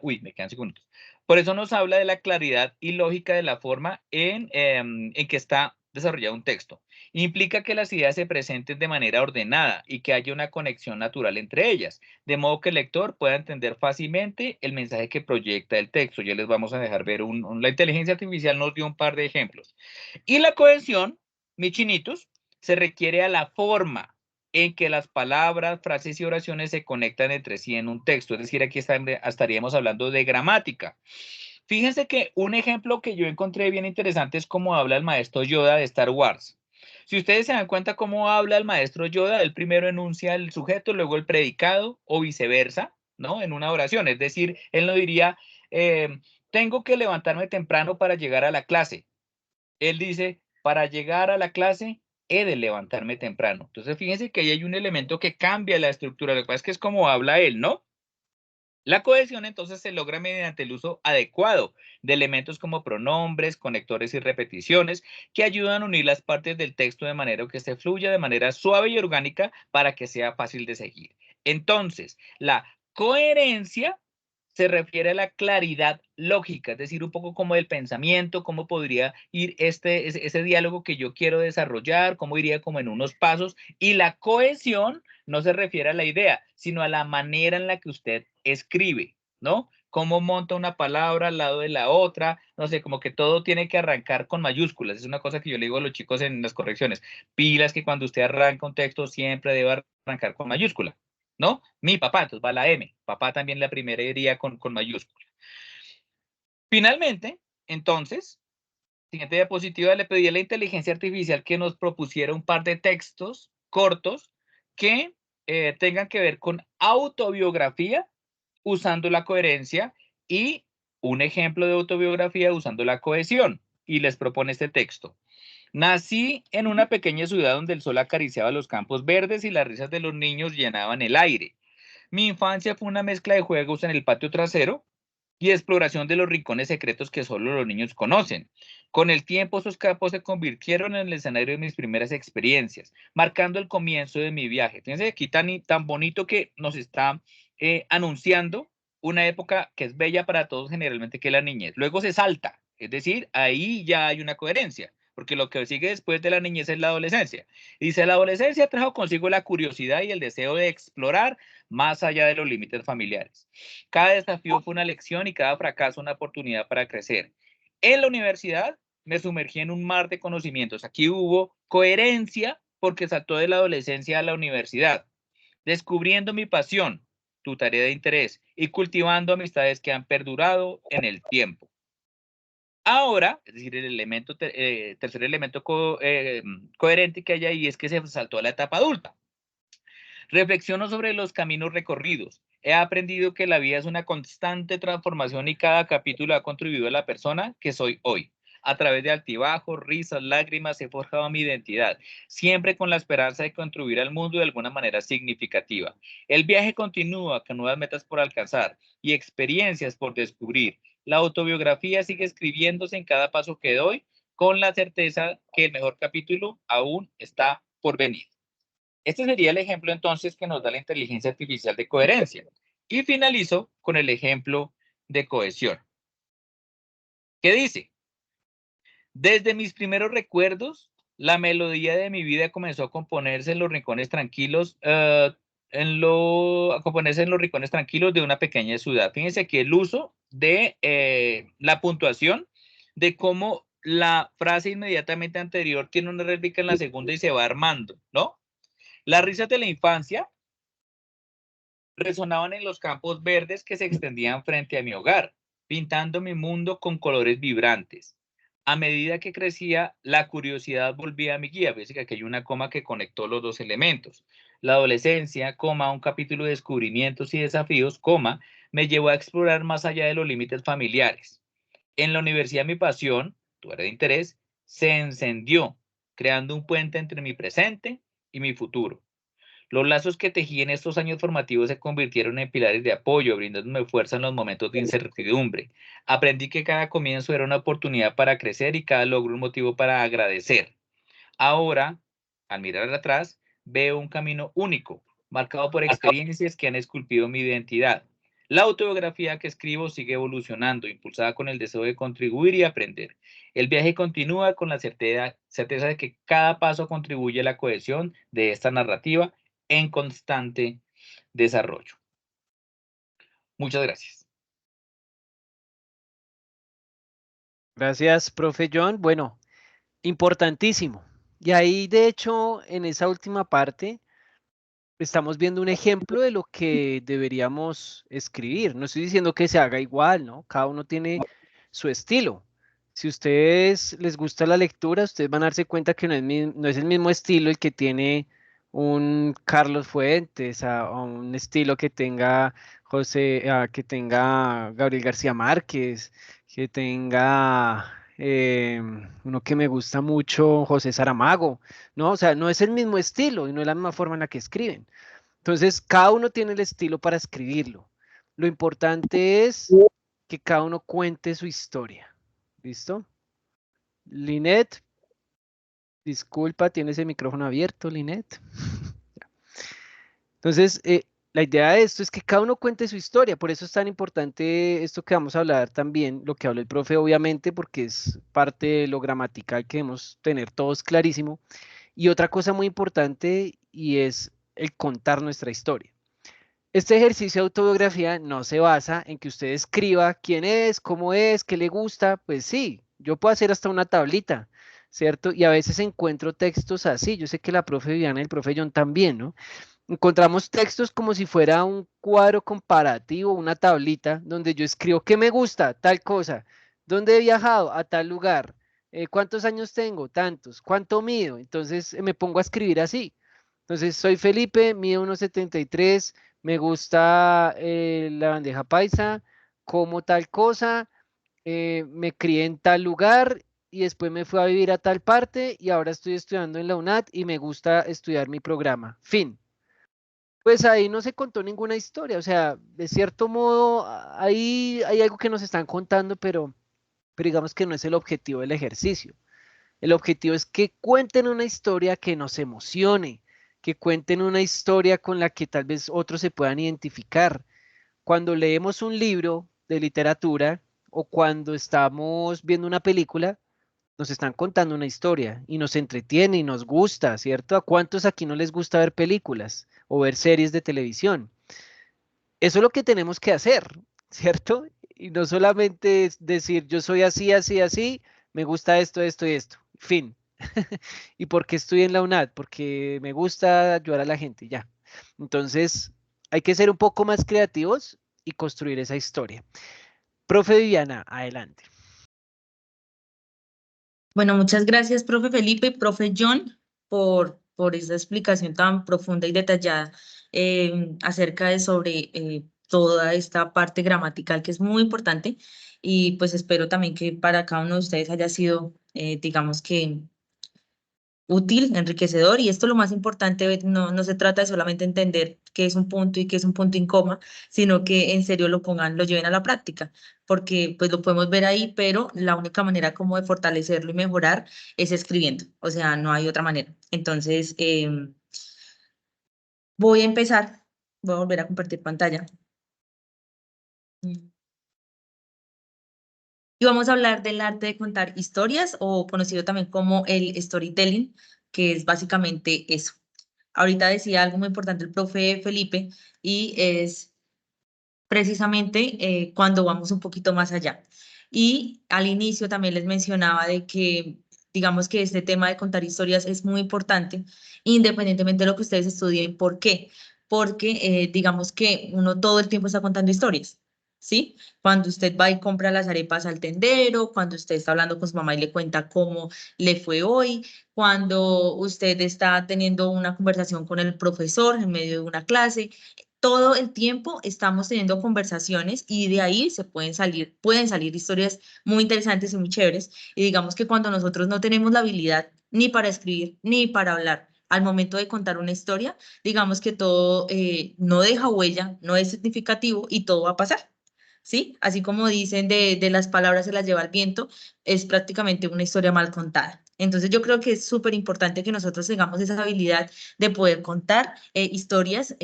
uy, me quedan segundos, por eso nos habla de la claridad y lógica de la forma en que está desarrollar un texto. Implica que las ideas se presenten de manera ordenada y que haya una conexión natural entre ellas, de modo que el lector pueda entender fácilmente el mensaje que proyecta el texto. Ya les vamos a dejar ver la inteligencia artificial nos dio un par de ejemplos. Y la cohesión, mis chinitos, se refiere a la forma en que las palabras, frases y oraciones se conectan entre sí en un texto. Es decir, aquí estaríamos hablando de gramática. Fíjense que un ejemplo que yo encontré bien interesante es cómo habla el maestro Yoda de Star Wars. Si ustedes se dan cuenta cómo habla el maestro Yoda, él primero enuncia el sujeto, luego el predicado o viceversa, ¿no? En una oración. Es decir, él no diría, tengo que levantarme temprano para llegar a la clase. Él dice, para llegar a la clase he de levantarme temprano. Entonces, fíjense que ahí hay un elemento que cambia la estructura. Lo que pasa es que es como habla él, ¿no? La cohesión entonces se logra mediante el uso adecuado de elementos como pronombres, conectores y repeticiones que ayudan a unir las partes del texto de manera que se fluya de manera suave y orgánica para que sea fácil de seguir. Entonces, la coherencia se refiere a la claridad lógica, es decir, un poco como el pensamiento, cómo podría ir ese diálogo que yo quiero desarrollar, cómo iría como en unos pasos, y la cohesión no se refiere a la idea, sino a la manera en la que usted escribe, ¿no? Cómo monta una palabra al lado de la otra, no sé, como que todo tiene que arrancar con mayúsculas. Es una cosa que yo le digo a los chicos en las correcciones. Pilas que cuando usted arranca un texto siempre debe arrancar con mayúscula, ¿no? Mi papá, entonces va la M. Papá también la primera iría con mayúscula. Finalmente, entonces, siguiente diapositiva, le pedí a la inteligencia artificial que nos propusiera un par de textos cortos que tengan que ver con autobiografía usando la coherencia y un ejemplo de autobiografía usando la cohesión. Y les propone este texto. Nací en una pequeña ciudad donde el sol acariciaba los campos verdes y las risas de los niños llenaban el aire. Mi infancia fue una mezcla de juegos en el patio trasero y exploración de los rincones secretos que solo los niños conocen. Con el tiempo, esos campos se convirtieron en el escenario de mis primeras experiencias, marcando el comienzo de mi viaje. Fíjense aquí tan bonito que nos está anunciando una época que es bella para todos generalmente, que es la niñez. Luego se salta, es decir, ahí ya hay una coherencia, porque lo que sigue después de la niñez es la adolescencia. Dice, la adolescencia trajo consigo la curiosidad y el deseo de explorar más allá de los límites familiares. Cada desafío fue una lección y cada fracaso una oportunidad para crecer. En la universidad me sumergí en un mar de conocimientos. Aquí hubo coherencia porque saltó de la adolescencia a la universidad, descubriendo mi pasión, tu tarea de interés y cultivando amistades que han perdurado en el tiempo. Ahora, es decir, el tercer elemento coherente que hay ahí es que se saltó a la etapa adulta. Reflexiono sobre los caminos recorridos. He aprendido que la vida es una constante transformación y cada capítulo ha contribuido a la persona que soy hoy. A través de altibajos, risas, lágrimas, he forjado mi identidad, siempre con la esperanza de contribuir al mundo de alguna manera significativa. El viaje continúa con nuevas metas por alcanzar y experiencias por descubrir. La autobiografía sigue escribiéndose en cada paso que doy, con la certeza que el mejor capítulo aún está por venir. Este sería el ejemplo entonces que nos da la inteligencia artificial de coherencia. Y finalizo con el ejemplo de cohesión. ¿Qué dice? Desde mis primeros recuerdos, la melodía de mi vida comenzó a componerse en los rincones tranquilos, a componerse en los rincones tranquilos de una pequeña ciudad. Fíjense que el uso de la puntuación, de cómo la frase inmediatamente anterior tiene una réplica en la segunda y se va armando, ¿no? Las risas de la infancia resonaban en los campos verdes que se extendían frente a mi hogar, pintando mi mundo con colores vibrantes. A medida que crecía, la curiosidad volvía a mi guía. Fíjense que aquí hay una coma que conectó los dos elementos. La adolescencia, coma, un capítulo de descubrimientos y desafíos, coma, me llevó a explorar más allá de los límites familiares. En la universidad mi pasión, tu área de interés, se encendió, creando un puente entre mi presente y mi futuro. Los lazos que tejí en estos años formativos se convirtieron en pilares de apoyo, brindándome fuerza en los momentos de incertidumbre. Aprendí que cada comienzo era una oportunidad para crecer y cada logro un motivo para agradecer. Ahora, al mirar atrás, veo un camino único, marcado por experiencias que han esculpido mi identidad. La autobiografía que escribo sigue evolucionando, impulsada con el deseo de contribuir y aprender. El viaje continúa con la certeza de que cada paso contribuye a la cohesión de esta narrativa en constante desarrollo. Muchas gracias. Gracias, profe John. Bueno, importantísimo. Y ahí, de hecho, en esa última parte, estamos viendo un ejemplo de lo que deberíamos escribir. No estoy diciendo que se haga igual, ¿no? Cada uno tiene su estilo. Si a ustedes les gusta la lectura, ustedes van a darse cuenta que no es el mismo estilo el que tiene un Carlos Fuentes, a un estilo que tenga que tenga Gabriel García Márquez, que tenga uno que me gusta mucho, José Saramago, ¿no? O sea, no es el mismo estilo y no es la misma forma en la que escriben. Entonces, cada uno tiene el estilo para escribirlo. Lo importante es que cada uno cuente su historia. ¿Listo? Linet, disculpa, tienes el micrófono abierto, Linet. Entonces, la idea de esto es que cada uno cuente su historia, por eso es tan importante esto que vamos a hablar también, lo que habla el profe, obviamente, porque es parte de lo gramatical que debemos tener todos clarísimo. Y otra cosa muy importante y es el contar nuestra historia. Este ejercicio de autobiografía no se basa en que usted escriba quién es, cómo es, qué le gusta. Pues sí, yo puedo hacer hasta una tablita, ¿cierto? Y a veces encuentro textos así. Yo sé que la profe Viviana y el profe John también, ¿no? Encontramos textos como si fuera un cuadro comparativo, una tablita, donde yo escribo qué me gusta, tal cosa, dónde he viajado, a tal lugar, cuántos años tengo, tantos, cuánto mido. Entonces me pongo a escribir así. Entonces soy Felipe, mido 1,73, me gusta la bandeja paisa, como tal cosa, me crié en tal lugar y después me fui a vivir a tal parte y ahora estoy estudiando en la UNAT y me gusta estudiar mi programa. Fin. Pues ahí no se contó ninguna historia, o sea, de cierto modo, ahí hay algo que nos están contando, pero digamos que no es el objetivo del ejercicio. El objetivo es que cuenten una historia que nos emocione, que cuenten una historia con la que tal vez otros se puedan identificar. Cuando leemos un libro de literatura o cuando estamos viendo una película, nos están contando una historia y nos entretiene y nos gusta, ¿cierto? ¿A cuántos aquí no les gusta ver películas o ver series de televisión? Eso es lo que tenemos que hacer, ¿cierto? Y no solamente es decir, yo soy así, así, así, me gusta esto, esto y esto. Fin. ¿Y por qué estoy en la UNAD? Porque me gusta ayudar a la gente, ya. Entonces, hay que ser un poco más creativos y construir esa historia. Profe Viviana, adelante. Bueno, muchas gracias, profe Felipe y profe John, por esa explicación tan profunda y detallada acerca de sobre toda esta parte gramatical que es muy importante. Y pues espero también que para cada uno de ustedes haya sido, digamos que útil, enriquecedor, y esto lo más importante, no se trata de solamente entender qué es un punto y qué es un punto en coma, sino que en serio lo pongan, lo lleven a la práctica, porque pues lo podemos ver ahí, pero la única manera como de fortalecerlo y mejorar es escribiendo, o sea, no hay otra manera. Entonces, voy a empezar, voy a volver a compartir pantalla. Y vamos a hablar del arte de contar historias, o conocido también como el storytelling, que es básicamente eso. Ahorita decía algo muy importante el profe Felipe, y es precisamente cuando vamos un poquito más allá. Y al inicio también les mencionaba de que, digamos que este tema de contar historias es muy importante, independientemente de lo que ustedes estudien. ¿Por qué? Porque digamos que uno todo el tiempo está contando historias. ¿Sí? Cuando usted va y compra las arepas al tendero, cuando usted está hablando con su mamá y le cuenta cómo le fue hoy, cuando usted está teniendo una conversación con el profesor en medio de una clase, todo el tiempo estamos teniendo conversaciones y de ahí pueden salir historias muy interesantes y muy chéveres. Y digamos que cuando nosotros no tenemos la habilidad ni para escribir ni para hablar, al momento de contar una historia, digamos que todo no deja huella, no es significativo y todo va a pasar. ¿Sí? Así como dicen de las palabras se las lleva el viento, es prácticamente una historia mal contada. Entonces yo creo que es súper importante que nosotros tengamos esa habilidad de poder contar historias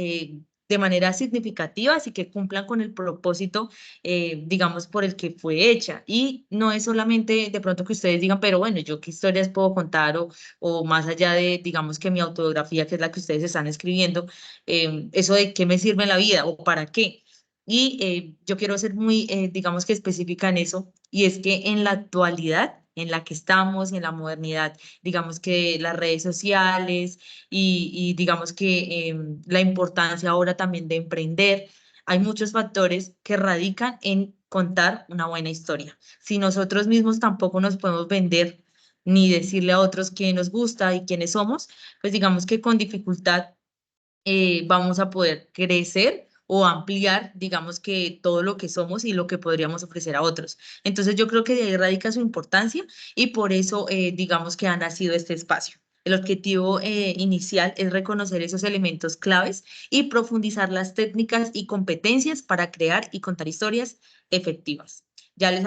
de manera significativa, así que cumplan con el propósito, digamos, por el que fue hecha. Y no es solamente de pronto que ustedes digan, pero bueno, yo qué historias puedo contar o más allá de, digamos, que mi autobiografía, que es la que ustedes están escribiendo, eso de qué me sirve en la vida o para qué. Y yo quiero ser muy, digamos que específica en eso, y es que en la actualidad en la que estamos, en la modernidad, digamos que las redes sociales y digamos que la importancia ahora también de emprender, hay muchos factores que radican en contar una buena historia. Si nosotros mismos tampoco nos podemos vender ni decirle a otros qué nos gusta y quiénes somos, pues digamos que con dificultad vamos a poder crecer o ampliar, digamos que todo lo que somos y lo que podríamos ofrecer a otros. Entonces yo creo que de ahí radica su importancia y por eso digamos que ha nacido este espacio. El objetivo inicial es reconocer esos elementos claves y profundizar las técnicas y competencias para crear y contar historias efectivas. Ya les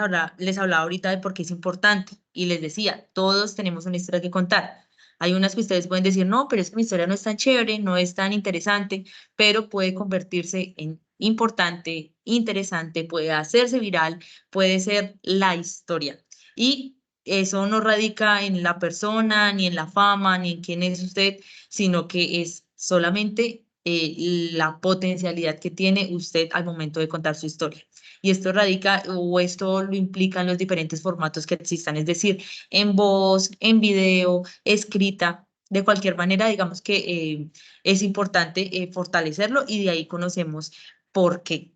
hablaba ahorita de por qué es importante y les decía, todos tenemos una historia que contar. Hay unas que ustedes pueden decir, no, pero es que mi historia no es tan chévere, no es tan interesante, pero puede convertirse en importante, interesante, puede hacerse viral, puede ser la historia. Y eso no radica en la persona, ni en la fama, ni en quién es usted, sino que es solamente la potencialidad que tiene usted al momento de contar su historia. Y esto radica o esto lo implican los diferentes formatos que existan, es decir, en voz, en video, escrita. De cualquier manera, digamos que es importante fortalecerlo y de ahí conocemos por qué.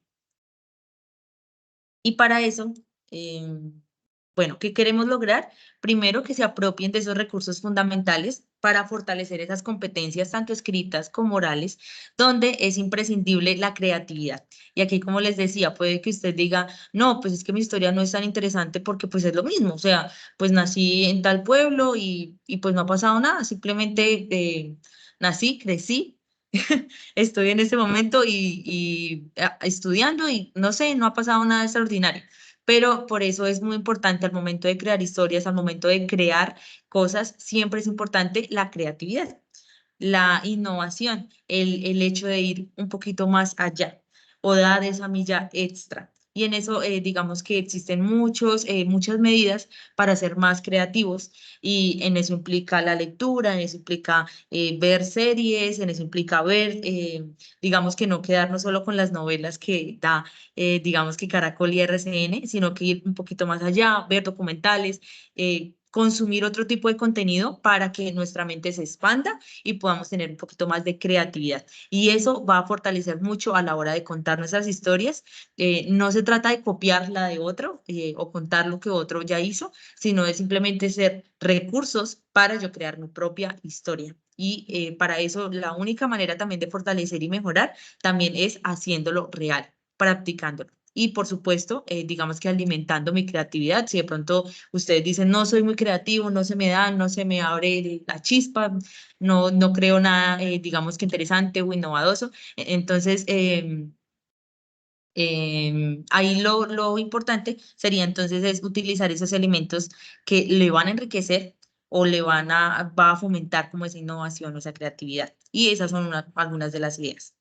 Y para eso, bueno, ¿qué queremos lograr? Primero, que se apropien de esos recursos fundamentales para fortalecer esas competencias, tanto escritas como orales, donde es imprescindible la creatividad. Y aquí, como les decía, puede que usted diga, no, pues es que mi historia no es tan interesante porque pues es lo mismo, o sea, pues nací en tal pueblo y pues no ha pasado nada, simplemente nací, crecí. Estoy en este momento estudiando y no sé, no ha pasado nada extraordinario. Pero por eso es muy importante al momento de crear historias, al momento de crear cosas, siempre es importante la creatividad, la innovación, el hecho de ir un poquito más allá o dar esa milla extra. Y en eso, digamos que existen muchas medidas para ser más creativos y en eso implica la lectura, en eso implica ver series, en eso implica ver, digamos que no quedarnos solo con las novelas que da, digamos que Caracol y RCN, sino que ir un poquito más allá, ver documentales, consumir otro tipo de contenido para que nuestra mente se expanda y podamos tener un poquito más de creatividad. Y eso va a fortalecer mucho a la hora de contar nuestras historias. No se trata de copiar la de otro o contar lo que otro ya hizo, sino de simplemente ser recursos para yo crear mi propia historia. Y para eso la única manera también de fortalecer y mejorar también es haciéndolo real, practicándolo. Y por supuesto, digamos que alimentando mi creatividad. Si de pronto ustedes dicen, no soy muy creativo, no se me da, no se me abre la chispa, no creo nada, digamos que interesante o innovadoso, entonces ahí lo importante sería entonces es utilizar esos elementos que le van a enriquecer o va a fomentar como esa innovación o esa creatividad. Y esas son algunas de las ideas.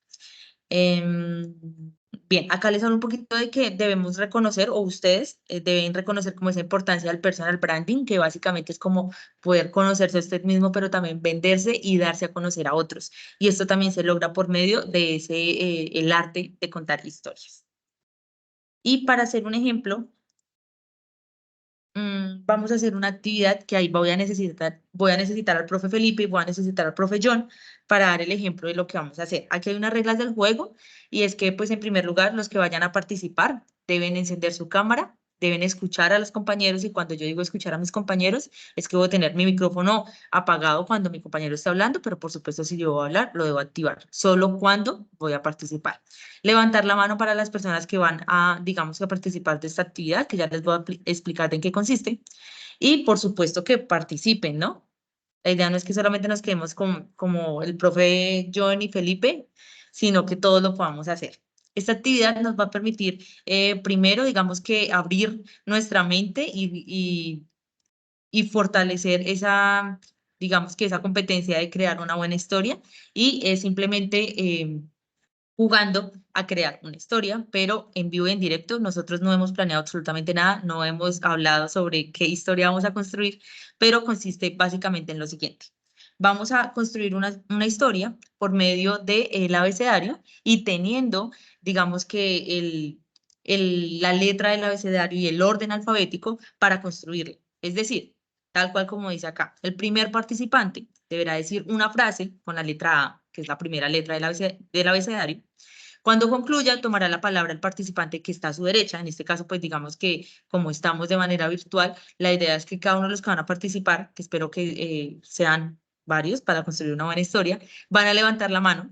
Em, Bien, acá les hablo un poquito de que debemos reconocer, o ustedes deben reconocer como esa importancia del personal branding, que básicamente es como poder conocerse a usted mismo, pero también venderse y darse a conocer a otros. Y esto también se logra por medio de el arte de contar historias. Y para hacer un ejemplo, vamos a hacer una actividad que ahí voy a necesitar al profe Felipe y voy a necesitar al profe John para dar el ejemplo de lo que vamos a hacer. Aquí hay unas reglas del juego y es que, pues, en primer lugar, los que vayan a participar deben encender su cámara, deben escuchar a los compañeros y cuando yo digo escuchar a mis compañeros, es que voy a tener mi micrófono apagado cuando mi compañero está hablando, pero por supuesto, si yo voy a hablar, lo debo activar, solo cuando voy a participar. Levantar la mano para las personas que van a, digamos, a participar de esta actividad, que ya les voy a explicar de en qué consiste. Y por supuesto que participen, ¿no? La idea no es que solamente nos quedemos como el profe John y Felipe, sino que todos lo podamos hacer. Esta actividad nos va a permitir, primero, digamos que abrir nuestra mente y fortalecer esa, digamos que esa competencia de crear una buena historia y simplemente jugando a crear una historia, pero en vivo y en directo. Nosotros no hemos planeado absolutamente nada, no hemos hablado sobre qué historia vamos a construir, pero consiste básicamente en lo siguiente. Vamos a construir una historia por medio del abecedario y teniendo, digamos que la letra del abecedario y el orden alfabético para construirla. Es decir, tal cual como dice acá, el primer participante deberá decir una frase con la letra A, que es la primera letra del abecedario. Cuando concluya, tomará la palabra el participante que está a su derecha. En este caso, pues digamos que como estamos de manera virtual, la idea es que cada uno de los que van a participar, que espero que sean varios para construir una buena historia, van a levantar la mano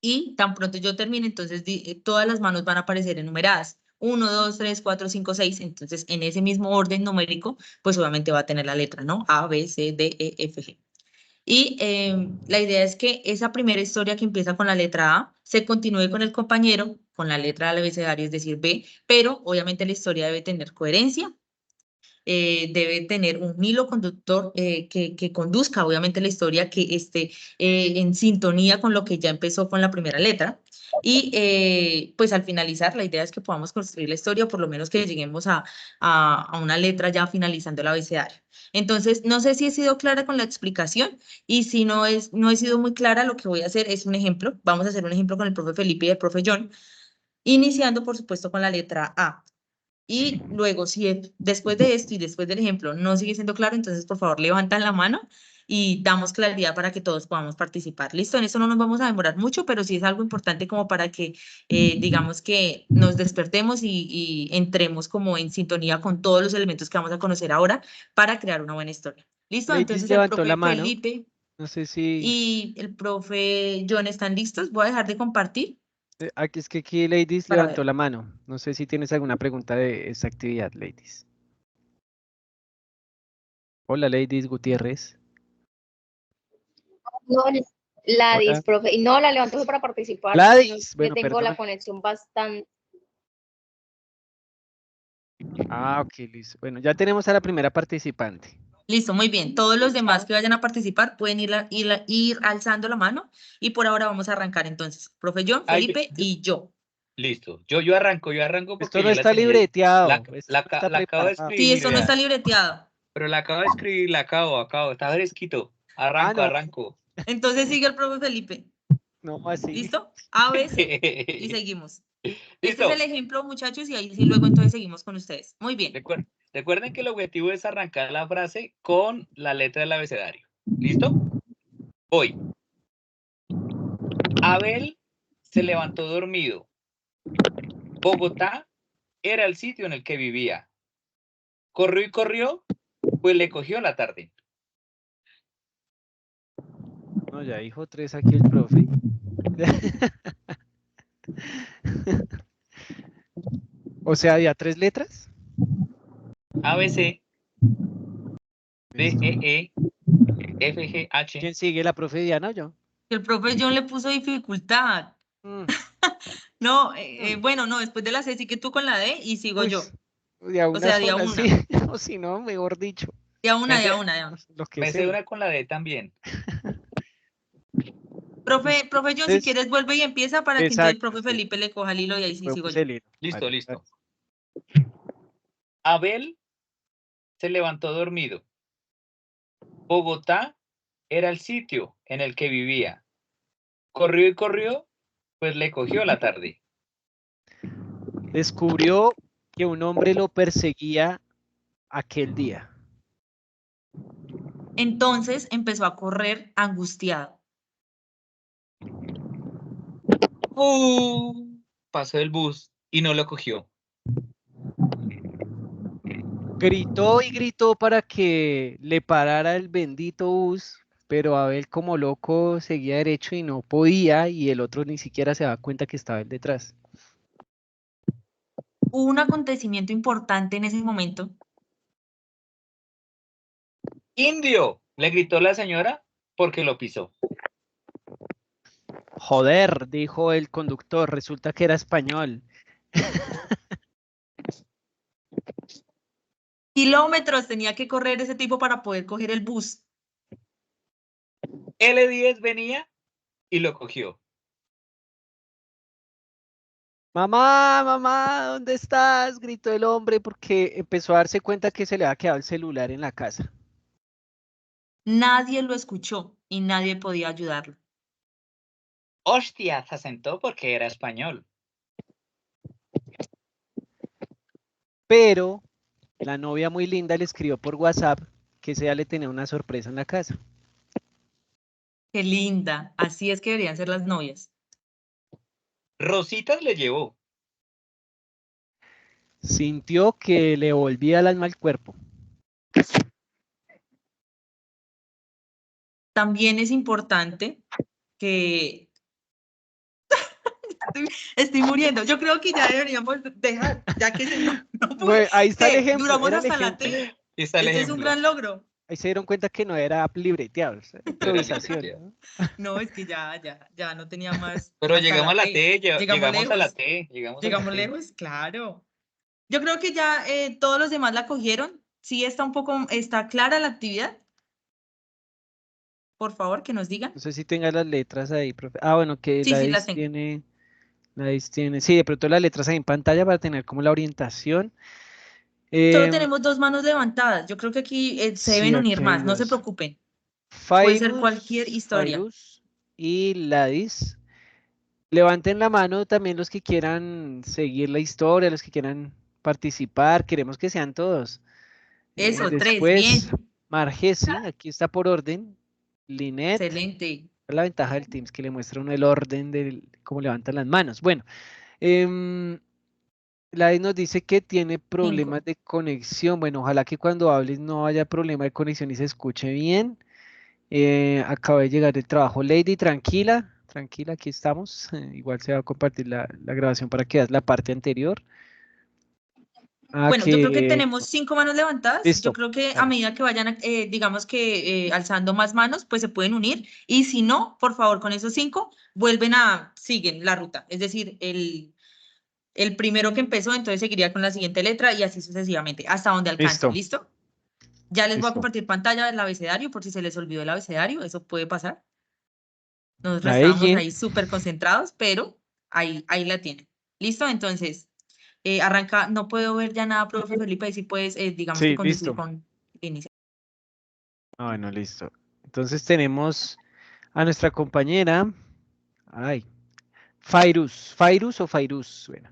y tan pronto yo termine, entonces todas las manos van a aparecer enumeradas. 1, 2, 3, 4, 5, 6. Entonces, en ese mismo orden numérico, pues obviamente va a tener la letra, ¿no? A, B, C, D, E, F, G. Y la idea es que esa primera historia que empieza con la letra A se continúe con el compañero, con la letra del abecedario, es decir, B, pero obviamente la historia debe tener coherencia, debe tener un hilo conductor que conduzca obviamente la historia, que esté en sintonía con lo que ya empezó con la primera letra. Y pues al finalizar, la idea es que podamos construir la historia, por lo menos que lleguemos a una letra ya finalizando el abecedario. Entonces, no sé si he sido clara con la explicación y si no he sido muy clara, lo que voy a hacer es un ejemplo. Vamos a hacer un ejemplo con el profe Felipe y el profe John, iniciando, por supuesto, con la letra A. Y luego, si después de esto y después del ejemplo no sigue siendo claro, entonces por favor levantan la mano y damos claridad para que todos podamos participar. Listo, en eso no nos vamos a demorar mucho, pero sí es algo importante como para que, digamos que nos despertemos y entremos como en sintonía con todos los elementos que vamos a conocer ahora para crear una buena historia. Listo, Ladies entonces el levantó la profe mano. Felipe No sé si... y el profe John están listos. Voy a dejar de compartir Aquí es que aquí Ladies para levantó ver. la mano. No sé si tienes alguna pregunta de esta actividad, Ladies. Hola, Ladies Gutiérrez. No, Ladis, Hola. profe. Y no, la levanto fue para participar. Gladys, Que bueno, tengo la perdón. conexión bastante. Ah, ok, listo. Bueno, ya tenemos a la primera participante. Listo, muy bien. Todos los demás que vayan a participar pueden ir alzando la mano y por ahora vamos a arrancar entonces. Profe John, Ay, Felipe y yo. listo. Yo arranco Esto porque no yo la está tenía. libreteado, esto no está La acabo de preparado. Sí, escribir, esto no está vea. libreteado. Pero la acabo de escribir, la acabo. Está fresquito. Ah, no, Arranco. Entonces sigue el profe Felipe. no, así. ¿Listo? A, B, C. Y seguimos. Este es el Listo. ejemplo, muchachos, y ahí sí luego entonces seguimos con ustedes. Muy bien. Recuerden que el objetivo es arrancar la frase con la letra del abecedario. ¿Listo? Voy. Abel se levantó dormido. Bogotá era el sitio en el que vivía. Corrió y corrió, pues le cogió la tarde. No, ya dijo 3 aquí el profe. O sea, ¿ya 3 letras? ABC, Listo. DEE, FGH. ¿Quién sigue? ¿La profe Diana o yo? El profe John le puso dificultad. Mm, No, mm. bueno, no, después de la C sigue tú con la D y sigo Uy, yo. de a O una sea, de a sola, sí. una. O si no, mejor dicho, De a una, Me de a sé, una, de a una. lo que me sé sea. una con la D también. Listo. Profe John, si Entonces, quieres vuelve y empieza para que entonces el exacto, profe sí. Felipe le coja el hilo y ahí sí sigo Podemos yo. el hilo. Listo, Vale, listo. gracias. Abel se levantó dormido. Bogotá era el sitio en el que vivía. Corrió y corrió, pues le cogió la tarde. Descubrió que un hombre lo perseguía aquel día. Entonces empezó a correr angustiado. Pasó el bus y no lo cogió. Gritó y gritó para que le parara el bendito bus, pero Abel como loco seguía derecho y no podía, y el otro ni siquiera se daba cuenta que estaba él detrás. Hubo un acontecimiento importante en ese momento. ¡Indio! Le gritó la señora porque lo pisó. Joder, dijo el conductor, resulta que era español. Kilómetros tenía que correr ese tipo para poder coger el bus. L10 venía y lo cogió. Mamá, mamá, ¿dónde estás? Gritó el hombre porque empezó a darse cuenta que se le había quedado el celular en la casa. Nadie lo escuchó y nadie podía ayudarlo. Hostia, se asentó porque era español. Pero la novia muy linda le escribió por WhatsApp que ese día le tenía una sorpresa en la casa. Qué linda. Así es que deberían ser las novias. Rositas le llevó. Sintió que le volvía el alma al cuerpo. También es importante que estoy muriendo. Yo creo que ya deberíamos dejar, ya que no pude. Bueno, ahí está el ¿Qué? ejemplo, Duramos era el hasta la ejemplo. T. Ahí está el Este es un ejemplo. gran logro. Ahí se dieron cuenta que no era libreteado, era improvisación, ¿no? No, es que ya no tenía más. Pero Hasta llegamos a la T. T, Llegamos llegamos a la lejos. T, llegamos a la Llegamos T. lejos, claro. Yo creo que ya todos los demás la cogieron. Sí, está clara la actividad. Por favor, que nos digan. No sé si tenga las letras ahí, profe. Ah, bueno, que Sí, sí, las tengo. la DIS tiene, sí, de pronto las letras ahí en pantalla para tener como la orientación. Solo Em, tenemos dos manos levantadas. Yo creo que aquí se sí, deben aquí unir hay más. No se dos. preocupen. Puede ser cualquier historia. Fairuz y Ladis. Levanten la mano también los que quieran seguir la historia, los que quieran participar. Queremos que sean todos. Eso, tres, Después, bien. Margesi, aquí está por orden. Linet, Excelente. la ventaja del Teams que le muestra uno el orden de cómo levantan las manos. Bueno, em, Ladis nos dice que tiene problemas 5. de conexión. Bueno, ojalá que cuando hables no haya problema de conexión y se escuche bien. Acaba de llegar el trabajo. Lady, tranquila, tranquila, aquí estamos. Igual se va a compartir la grabación para que veas la parte anterior. Ah, Bueno, yo creo que que tenemos 5 manos levantadas. Yo listo. creo que a Dale. medida que vayan, digamos que alzando más manos, pues se pueden unir. Y si no, por favor, con esos 5, siguen la ruta. Es decir, el primero que empezó, entonces seguiría con la siguiente letra y así sucesivamente, hasta donde alcancen. Listo, ¿Listo? Ya les voy a listo. compartir pantalla del abecedario por si se les olvidó el abecedario. Eso puede pasar. Nosotros La estábamos L, ahí súper concentrados, pero ahí la tienen. ¿Listo? Entonces, arranca, no puedo ver ya nada, profe Felipe, y si puedes, digamos que sí, conducir listo. con inicio. Ah, bueno, listo. Entonces tenemos a nuestra compañera. Ay, Fairuz o Fairuz. Bueno,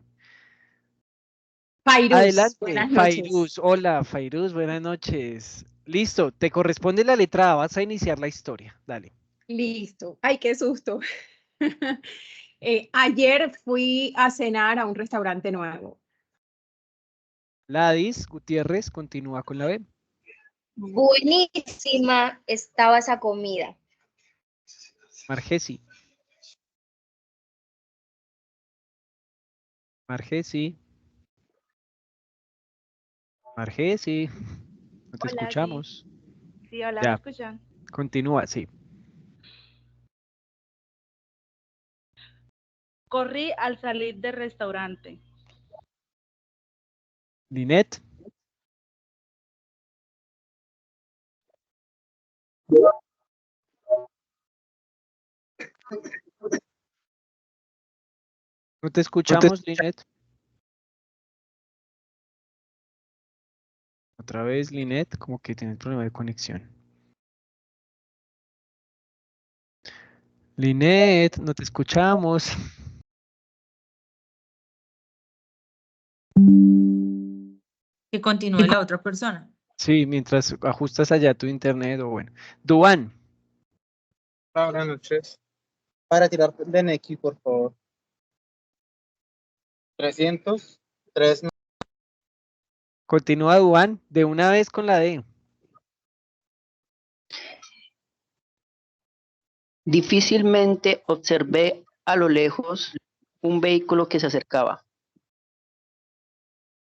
Fairuz, adelante, buenas noches. Fairuz. Hola, Fairuz, buenas noches. Listo, te corresponde la letra A, vas a iniciar la historia. Dale. Listo. Ay, qué susto. Ayer fui a cenar a un restaurante nuevo. Ladis Gutiérrez continúa con la B. Buenísima estaba esa comida. Margesi. Margesi. Margesi. No te Hola, sí. escuchamos. Sí, hola, ¿me Ya, escuchan? continúa, sí. Corrí al salir del restaurante. Linet. No te escuchamos, Linet. Otra vez, Linet, como que tienes problema de conexión. Linet, no te escuchamos. Que continúe la otra persona. Sí, mientras ajustas allá tu internet o bueno. Duan, Buenas noches. Para tirar de Neki, por favor. 300, 3. continúa Duan de una vez con la D. Difícilmente observé a lo lejos un vehículo que se acercaba.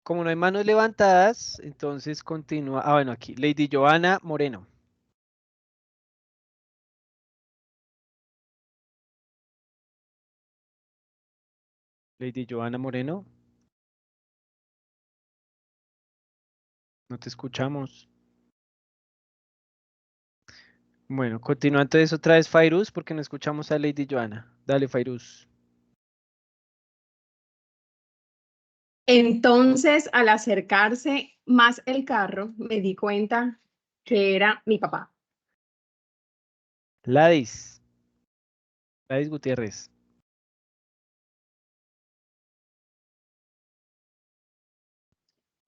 Como no hay manos levantadas, entonces continúa. Ah, bueno, aquí, Lady Joana Moreno. Lady Joana Moreno, no te escuchamos. Bueno, continúa entonces otra vez Fairuz porque no escuchamos a Lady Joana. Dale, Fairuz. Entonces, al acercarse más el carro, me di cuenta que era mi papá. Ladis. Ladis Gutiérrez.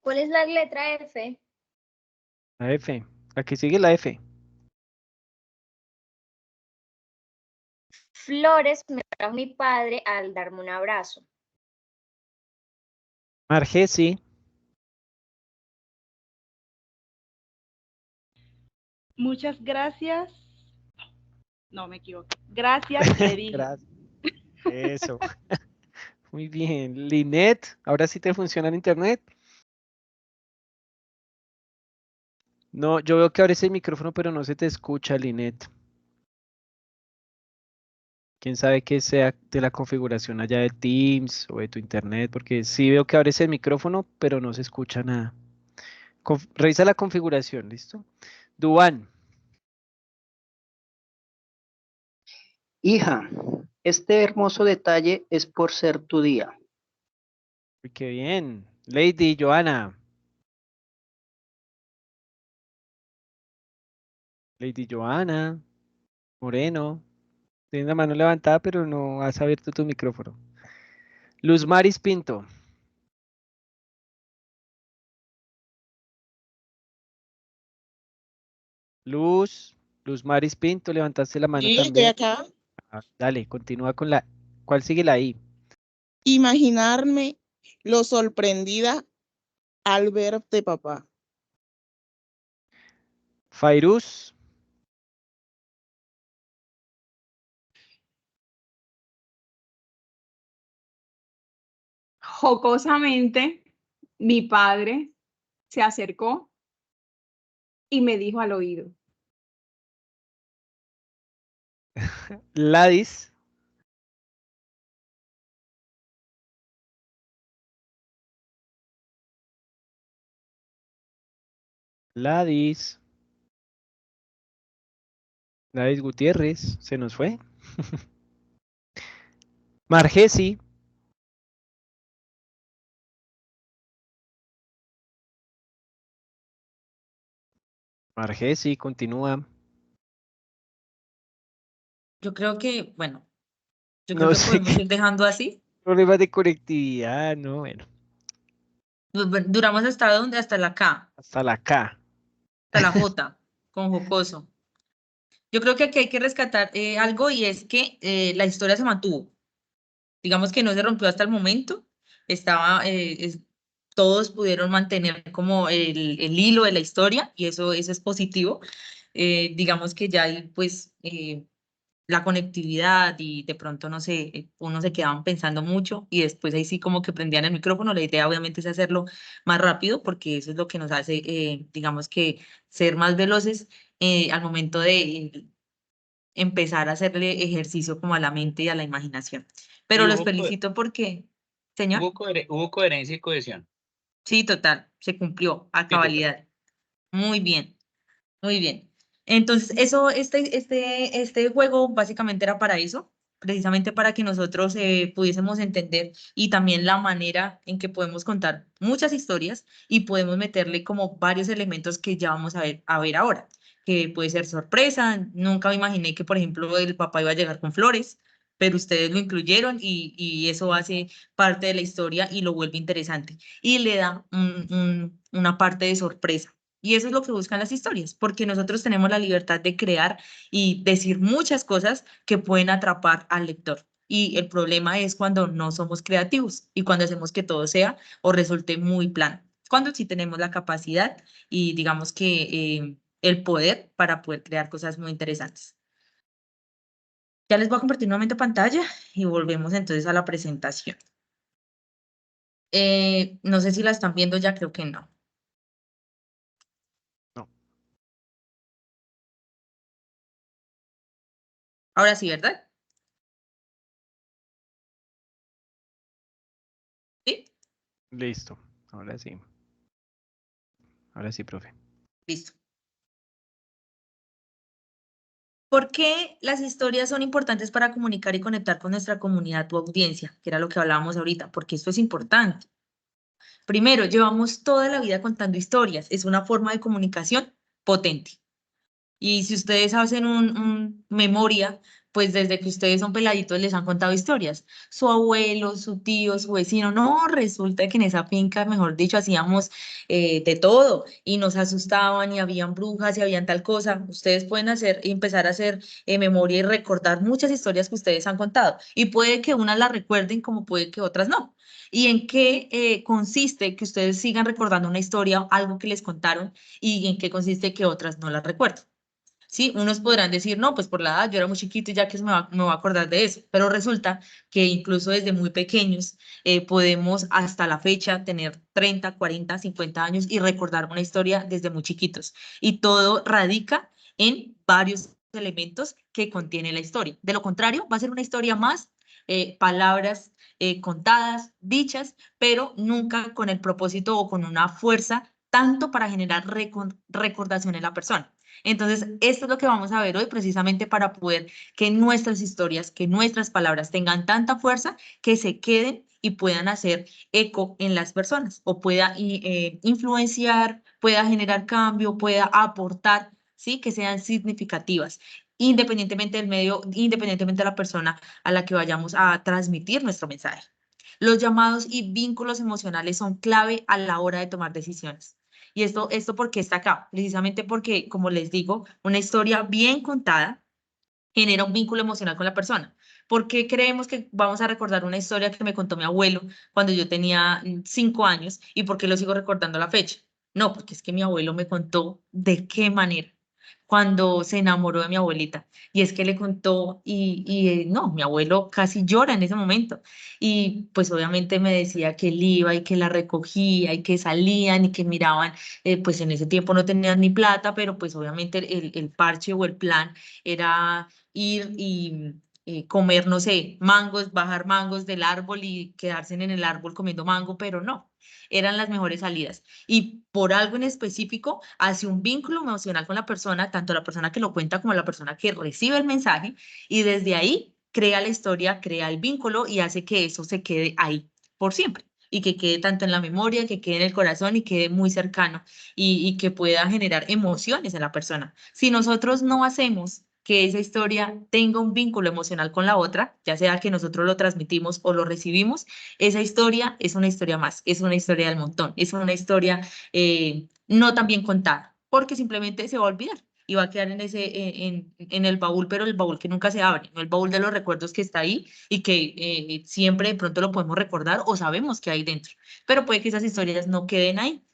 ¿Cuál es la letra F? La F. Aquí sigue la F. Flores me trajo mi padre al darme un abrazo. Margesi. Muchas gracias. No me equivoco. Gracias, le dije. Gracias. Eso. Muy bien. Linet, ¿ahora sí te funciona el internet? No, yo veo que abres el micrófono, pero no se te escucha, Linet. Quién sabe qué sea de la configuración allá de Teams o de tu internet, porque sí veo que abres el micrófono, pero no se escucha nada. Revisa la configuración, ¿listo? Duan. Hija, este hermoso detalle es por ser tu día. Uy, qué bien. Lady Joana. Lady Joana. Moreno. Tienes la mano levantada, pero no has abierto tu micrófono. Luz Maris Pinto. Luz Maris Pinto, levantaste la mano Sí, estoy también. acá. Dale, continúa con la. ¿Cuál sigue la I? Imaginarme lo sorprendida al verte, papá. Fairuz. Jocosamente, mi padre se acercó y me dijo al oído. Ladis. Ladis. Ladis Gutiérrez. Se nos fue. Margesi. Margesi, continúa. Yo creo que, bueno, yo creo No que sé podemos qué ir dejando así. problemas de conectividad, no, bueno. Duramos hasta dónde, hasta la K, Hasta la K. hasta la J, con jocoso. Yo creo que aquí hay que rescatar algo y es que la historia se mantuvo. Digamos que no se rompió hasta el momento. Estaba, todos pudieron mantener como el hilo de la historia y eso es positivo. Digamos que ya hay pues la conectividad y de pronto, no sé, uno se quedaban pensando mucho y después ahí sí como que prendían el micrófono. La idea obviamente es hacerlo más rápido porque eso es lo que nos hace, digamos que, ser más veloces al momento de empezar a hacerle ejercicio como a la mente y a la imaginación. Pero Y los felicito porque, señor, hubo coherencia y cohesión. sí, total, se cumplió a Sí, total. cabalidad. Muy bien. Muy bien. Entonces, este juego básicamente era para eso, precisamente para que nosotros pudiésemos entender y también la manera en que podemos contar muchas historias y podemos meterle como varios elementos que ya vamos a ver ahora, que puede ser sorpresa. Nunca me imaginé que, por ejemplo, el papá iba a llegar con flores, pero ustedes lo incluyeron y eso hace parte de la historia y lo vuelve interesante y le da una parte de sorpresa. Y eso es lo que buscan las historias, porque nosotros tenemos la libertad de crear y decir muchas cosas que pueden atrapar al lector. Y el problema es cuando no somos creativos y cuando hacemos que todo sea o resulte muy plano. Cuando sí tenemos la capacidad y digamos que el poder para poder crear cosas muy interesantes. Ya les voy a compartir nuevamente pantalla y volvemos entonces a la presentación. No sé si la están viendo ya, creo que no. No. Ahora sí, ¿verdad? ¿Sí? Listo. Ahora sí. Ahora sí, profe. Listo. ¿Por qué las historias son importantes para comunicar y conectar con nuestra comunidad, tu audiencia? Que era lo que hablábamos ahorita, porque esto es importante. Primero, llevamos toda la vida contando historias. Es una forma de comunicación potente. Y si ustedes hacen un memoria, pues desde que ustedes son peladitos les han contado historias. Su abuelo, su tío, su vecino. No, resulta que en esa finca, mejor dicho, hacíamos de todo y nos asustaban y habían brujas y habían tal cosa. Ustedes pueden empezar a hacer memoria y recordar muchas historias que ustedes han contado. Y puede que unas las recuerden como puede que otras no. ¿Y en qué consiste que ustedes sigan recordando una historia, algo que les contaron, y en qué consiste que otras no las recuerden? Sí, unos podrán decir, no, pues por la edad, yo era muy chiquito y ya que me va a acordar de eso, pero resulta que incluso desde muy pequeños podemos hasta la fecha tener 30, 40, 50 años y recordar una historia desde muy chiquitos. Y todo radica en varios elementos que contiene la historia. De lo contrario, va a ser una historia más, palabras contadas, dichas, pero nunca con el propósito o con una fuerza tanto para generar recordación en la persona. Entonces, esto es lo que vamos a ver hoy precisamente para poder que nuestras historias, que nuestras palabras tengan tanta fuerza que se queden y puedan hacer eco en las personas o pueda influenciar, pueda generar cambio, pueda aportar, ¿sí? Que sean significativas, independientemente del medio, independientemente de la persona a la que vayamos a transmitir nuestro mensaje. Los llamados y vínculos emocionales son clave a la hora de tomar decisiones. Y esto porque está acá, precisamente porque, como les digo, una historia bien contada genera un vínculo emocional con la persona. ¿Por qué creemos que vamos a recordar una historia que me contó mi abuelo cuando yo tenía 5 años y por qué lo sigo recordando a la fecha? No, porque es que mi abuelo me contó de qué manera cuando se enamoró de mi abuelita. Y es que le contó no, mi abuelo casi llora en ese momento. Y pues obviamente me decía que él iba y que la recogía y que salían y que miraban, pues en ese tiempo no tenían ni plata, pero pues obviamente el parche o el plan era ir y comer, no sé, mangos, bajar mangos del árbol y quedarse en el árbol comiendo mango, pero no, eran las mejores salidas. Y por algo en específico hace un vínculo emocional con la persona, tanto la persona que lo cuenta como la persona que recibe el mensaje, y desde ahí crea la historia, crea el vínculo y hace que eso se quede ahí por siempre. Y que quede tanto en la memoria, que quede en el corazón y quede muy cercano y que pueda generar emociones en la persona. Si nosotros no hacemos que esa historia tenga un vínculo emocional con la otra, ya sea que nosotros lo transmitimos o lo recibimos, esa historia es una historia más, es una historia del montón, es una historia no tan bien contada, porque simplemente se va a olvidar y va a quedar en el baúl, pero el baúl que nunca se abre, no el baúl de los recuerdos que está ahí y que siempre de pronto lo podemos recordar o sabemos que hay dentro, pero puede que esas historias no queden ahí.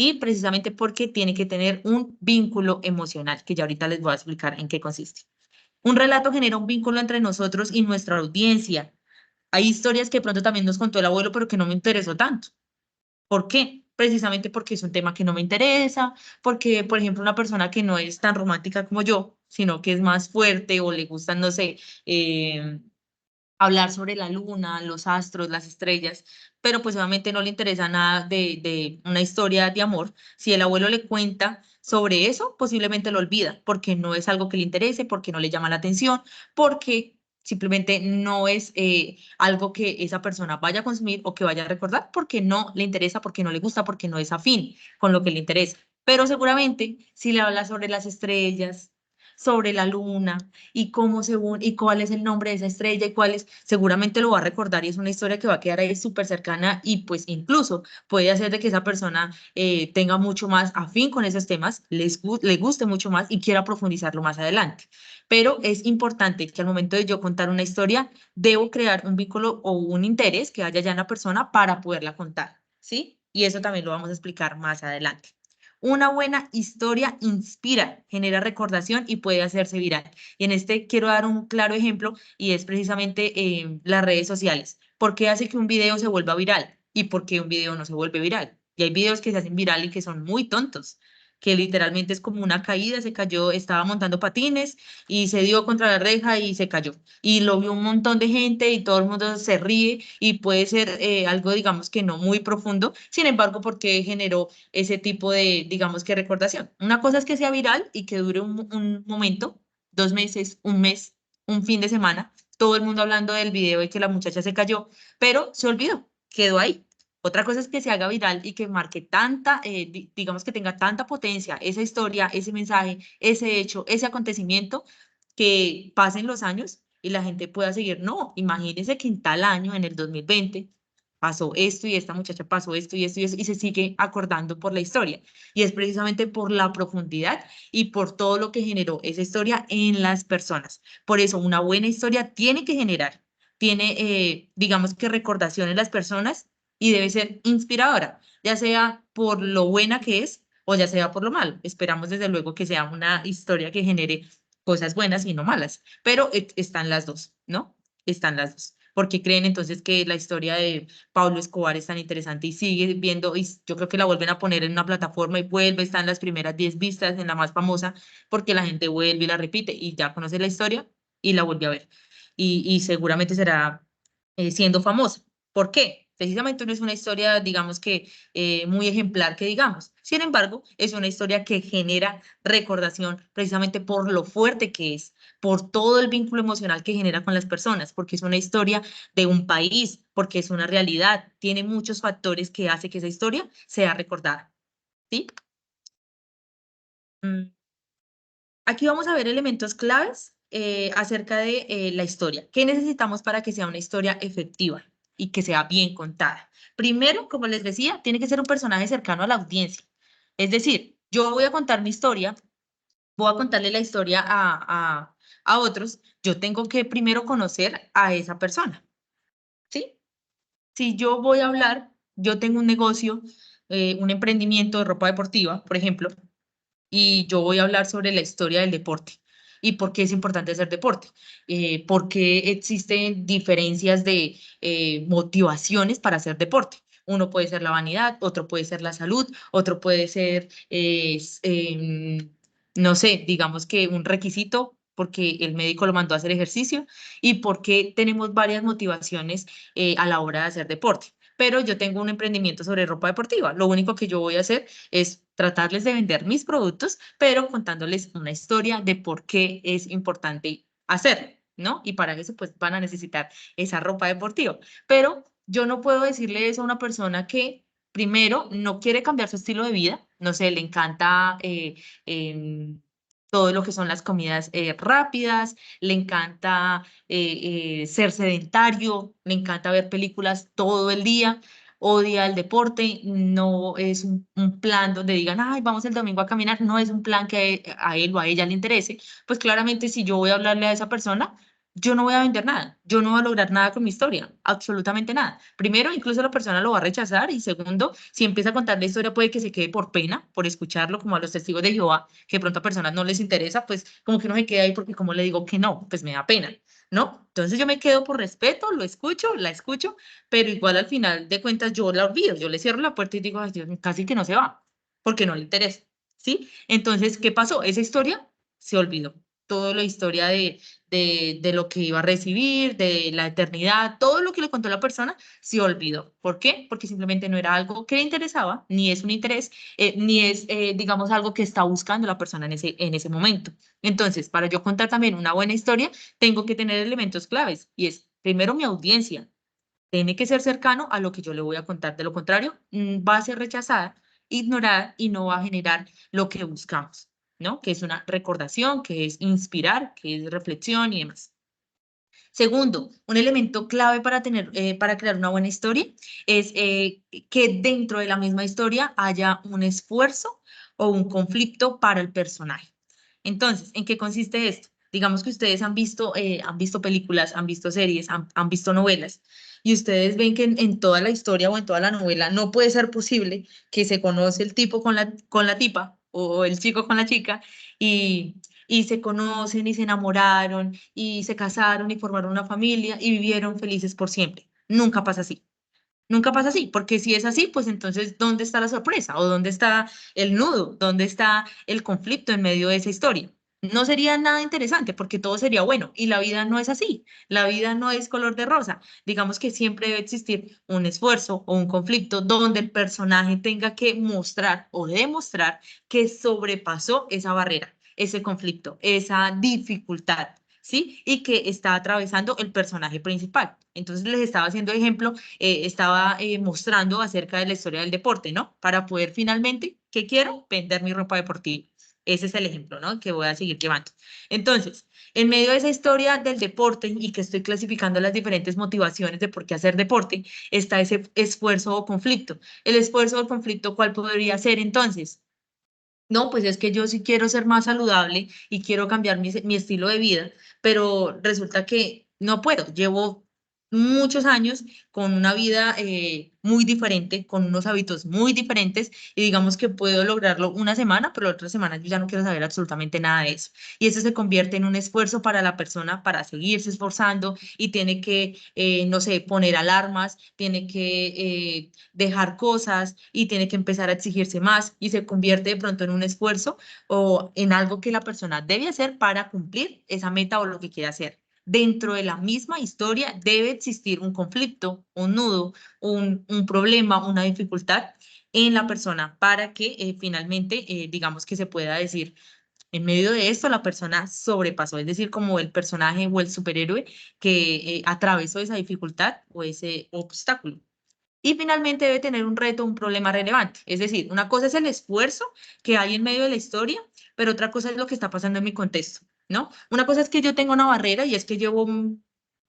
Y precisamente porque tiene que tener un vínculo emocional, que ya ahorita les voy a explicar en qué consiste. Un relato genera un vínculo entre nosotros y nuestra audiencia. Hay historias que de pronto también nos contó el abuelo, pero que no me interesó tanto. ¿Por qué? Precisamente porque es un tema que no me interesa, porque, por ejemplo, una persona que no es tan romántica como yo, sino que es más fuerte o le gustan, no sé, hablar sobre la luna, los astros, las estrellas, pero pues obviamente no le interesa nada de una historia de amor. Si el abuelo le cuenta sobre eso, posiblemente lo olvida, porque no es algo que le interese, porque no le llama la atención, porque simplemente no es algo que esa persona vaya a consumir o que vaya a recordar, porque no le interesa, porque no le gusta, porque no es afín con lo que le interesa. Pero seguramente si le habla sobre las estrellas, sobre la luna, y cómo según, y cuál es el nombre de esa estrella y cuál es, seguramente lo va a recordar y es una historia que va a quedar ahí súper cercana y pues incluso puede hacer de que esa persona tenga mucho más afín con esos temas, le guste mucho más y quiera profundizarlo más adelante. Pero es importante que al momento de yo contar una historia, debo crear un vínculo o un interés que haya ya en la persona para poderla contar, ¿sí? Y eso también lo vamos a explicar más adelante. Una buena historia inspira, genera recordación y puede hacerse viral. Y en este quiero dar un claro ejemplo y es precisamente las redes sociales. ¿Por qué hace que un video se vuelva viral? ¿Y por qué un video no se vuelve viral? Y hay videos que se hacen viral y que son muy tontos, que literalmente es como una caída, se cayó, estaba montando patines y se dio contra la reja y se cayó. Y lo vio un montón de gente y todo el mundo se ríe y puede ser algo, digamos que no muy profundo, sin embargo, porque generó ese tipo de, digamos que recordación. Una cosa es que sea viral y que dure un momento, 2 meses, un mes, un fin de semana, todo el mundo hablando del video y que la muchacha se cayó, pero se olvidó, quedó ahí. Otra cosa es que se haga viral y que marque tanta, digamos que tenga tanta potencia esa historia, ese mensaje, ese hecho, ese acontecimiento, que pasen los años y la gente pueda seguir. No, imagínense que en tal año, en el 2020, pasó esto y esta muchacha pasó esto y esto y esto, y se sigue acordando por la historia. Y es precisamente por la profundidad y por todo lo que generó esa historia en las personas. Por eso, una buena historia tiene que generar, digamos que recordación en las personas y debe ser inspiradora, ya sea por lo buena que es o ya sea por lo malo. Esperamos desde luego que sea una historia que genere cosas buenas y no malas, pero están las dos, ¿no? Están las dos. Porque creen entonces que la historia de Pablo Escobar es tan interesante y sigue viendo, y yo creo que la vuelven a poner en una plataforma y vuelve, está en las primeras 10 vistas, en la más famosa, porque la gente vuelve y la repite y ya conoce la historia y la vuelve a ver. Y seguramente será siendo famosa. ¿Por qué? Precisamente no es una historia, digamos que muy ejemplar que digamos. Sin embargo, es una historia que genera recordación precisamente por lo fuerte que es, por todo el vínculo emocional que genera con las personas, porque es una historia de un país, porque es una realidad, tiene muchos factores que hace que esa historia sea recordada. ¿Sí? Aquí vamos a ver elementos claves acerca de la historia. ¿Qué necesitamos para que sea una historia efectiva y que sea bien contada? Primero, como les decía, tiene que ser un personaje cercano a la audiencia. Es decir, yo voy a contar mi historia, voy a contarle la historia a otros, yo tengo que primero conocer a esa persona, ¿sí? Si yo voy a hablar, yo tengo un negocio, un emprendimiento de ropa deportiva, por ejemplo, y yo voy a hablar sobre la historia del deporte y por qué es importante hacer deporte, por qué existen diferencias de motivaciones para hacer deporte. Uno puede ser la vanidad, otro puede ser la salud, otro puede ser, no sé, digamos que un requisito porque el médico lo mandó a hacer ejercicio y porque tenemos varias motivaciones a la hora de hacer deporte. Pero yo tengo un emprendimiento sobre ropa deportiva. Lo único que yo voy a hacer es tratarles de vender mis productos, pero contándoles una historia de por qué es importante hacerlo, ¿no? Y para eso pues van a necesitar esa ropa deportiva. Pero yo no puedo decirle eso a una persona que primero no quiere cambiar su estilo de vida, no sé, le encanta todo lo que son las comidas rápidas, le encanta ser sedentario, le encanta ver películas todo el día, odia el deporte, no es un plan donde digan, ay, vamos el domingo a caminar, no es un plan que a él o a ella le interese, pues claramente si yo voy a hablarle a esa persona, yo no voy a vender nada, yo no voy a lograr nada con mi historia, absolutamente nada. Primero, incluso la persona lo va a rechazar y segundo, si empieza a contar la historia puede que se quede por pena, por escucharlo, como a los testigos de Jehová, que de pronto a personas no les interesa, pues como que no se queda ahí porque como le digo que no, pues me da pena, ¿no? Entonces yo me quedo por respeto, lo escucho, la escucho, pero igual al final de cuentas yo la olvido, yo le cierro la puerta y digo, ay, Dios, casi que no se va, porque no le interesa, ¿sí? Entonces, ¿qué pasó? Esa historia se olvidó. Toda la historia de lo que iba a recibir, de la eternidad, todo lo que le contó la persona se olvidó. ¿Por qué? Porque simplemente no era algo que le interesaba, ni es un interés, ni es, digamos, algo que está buscando la persona en ese momento. Entonces, para yo contar también una buena historia, tengo que tener elementos claves y es, primero, mi audiencia tiene que ser cercano a lo que yo le voy a contar. De lo contrario, va a ser rechazada, ignorada y no va a generar lo que buscamos, ¿no? Que es una recordación, que es inspirar, que es reflexión y demás. Segundo, un elemento clave para crear una buena historia es que dentro de la misma historia haya un esfuerzo o un conflicto para el personaje. Entonces, ¿en qué consiste esto? Digamos que ustedes han visto películas, han visto series, han visto novelas, y ustedes ven que en toda la historia o en toda la novela no puede ser posible que se conoce el tipo con la tipa o el chico con la chica y, y se conocen y se enamoraron y se casaron y formaron una familia y vivieron felices por siempre. Nunca pasa así. Nunca pasa así, porque si es así, pues entonces, ¿dónde está la sorpresa? ¿O dónde está el nudo? ¿Dónde está el conflicto en medio de esa historia? No sería nada interesante porque todo sería bueno y la vida no es así. La vida no es color de rosa. Digamos que siempre debe existir un esfuerzo o un conflicto donde el personaje tenga que mostrar o demostrar que sobrepasó esa barrera, ese conflicto, esa dificultad. ¿sí? Y que está atravesando el personaje principal. Entonces les estaba haciendo ejemplo, estaba mostrando acerca de la historia del deporte, ¿no? Para poder finalmente, ¿qué quiero? Vender mi ropa deportiva. Ese es el ejemplo, ¿no? Que voy a seguir llevando. Entonces, en medio de esa historia del deporte y que estoy clasificando las diferentes motivaciones de por qué hacer deporte, está ese esfuerzo o conflicto. El esfuerzo o conflicto, ¿cuál podría ser entonces? No, pues es que yo sí quiero ser más saludable y quiero cambiar mi estilo de vida, pero resulta que no puedo. Llevo muchos años con una vida muy diferente, con unos hábitos muy diferentes y digamos que puedo lograrlo una semana, pero la otra semana yo ya no quiero saber absolutamente nada de eso. Y eso se convierte en un esfuerzo para la persona para seguirse esforzando y tiene que, no sé, poner alarmas, tiene que dejar cosas y tiene que empezar a exigirse más y se convierte de pronto en un esfuerzo o en algo que la persona debe hacer para cumplir esa meta o lo que quiere hacer. Dentro de la misma historia debe existir un conflicto, un nudo, un problema, una dificultad en la persona para que finalmente, digamos que se pueda decir, en medio de esto la persona sobrepasó, es decir, como el personaje o el superhéroe que atravesó esa dificultad o ese obstáculo. Y finalmente debe tener un reto, un problema relevante. Es decir, una cosa es el esfuerzo que hay en medio de la historia, pero otra cosa es lo que está pasando en mi contexto, ¿no? Una cosa es que yo tengo una barrera y es que llevo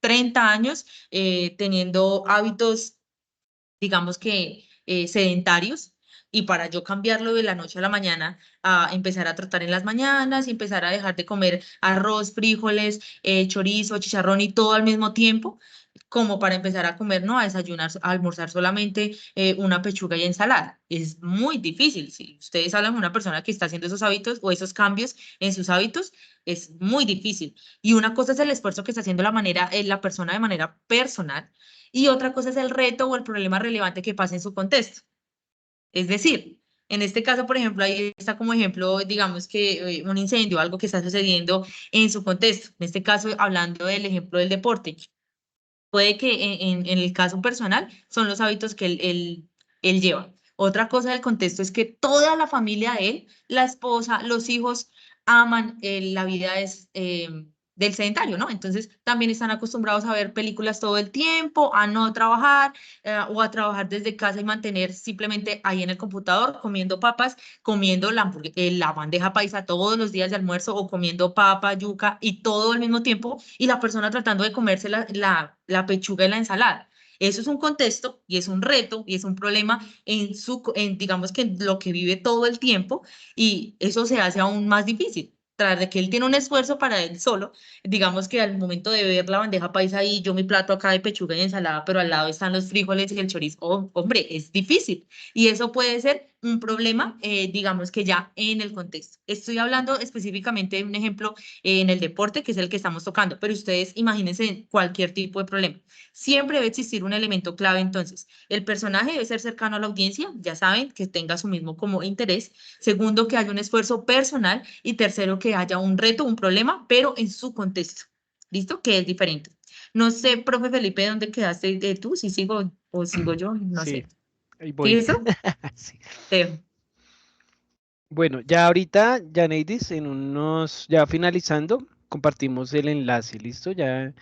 30 años teniendo hábitos, digamos que sedentarios. Y para yo cambiarlo de la noche a la mañana, a empezar a trotar en las mañanas y empezar a dejar de comer arroz, frijoles, chorizo, chicharrón y todo al mismo tiempo, como para empezar a comer, ¿no? A desayunar, a almorzar solamente una pechuga y ensalada. Es muy difícil. Si ustedes hablan con una persona que está haciendo esos hábitos o esos cambios en sus hábitos, es muy difícil. Y una cosa es el esfuerzo que está haciendo la persona de manera personal y otra cosa es el reto o el problema relevante que pasa en su contexto. Es decir, en este caso, por ejemplo, ahí está como ejemplo, digamos que un incendio, algo que está sucediendo en su contexto. En este caso, hablando del ejemplo del deporte. Puede que en el caso personal son los hábitos que él lleva. Otra cosa del contexto es que toda la familia de él, la esposa, los hijos, aman la vida del sedentario, ¿no? Entonces también están acostumbrados a ver películas todo el tiempo, a no trabajar o a trabajar desde casa y mantener simplemente ahí en el computador comiendo papas, comiendo la bandeja paisa todos los días de almuerzo o comiendo papa, yuca y todo al mismo tiempo y la persona tratando de comerse la pechuga y la ensalada. Eso es un contexto y es un reto y es un problema digamos que en lo que vive todo el tiempo y eso se hace aún más difícil. Tras de que él tiene un esfuerzo para él solo, digamos que al momento de ver la bandeja paisa y yo mi plato acá de pechuga y ensalada, pero al lado están los frijoles y el chorizo, hombre, es difícil. Y eso puede ser un problema, digamos que ya en el contexto. Estoy hablando específicamente de un ejemplo en el deporte, que es el que estamos tocando, pero ustedes imagínense en cualquier tipo de problema. Siempre debe existir un elemento clave, entonces. El personaje debe ser cercano a la audiencia, ya saben, que tenga su mismo como interés. Segundo, que haya un esfuerzo personal. Y tercero, que haya un reto, un problema, pero en su contexto. ¿Listo? Que es diferente. No sé, profe Felipe, ¿dónde quedaste tú? Si sigo o sigo yo, no Sí, sé. ahí ¿Sí voy. eso? Sí. Te dejo. Bueno, ya ahorita, ya Neidis, ya finalizando, compartimos el enlace, ¿listo? Ya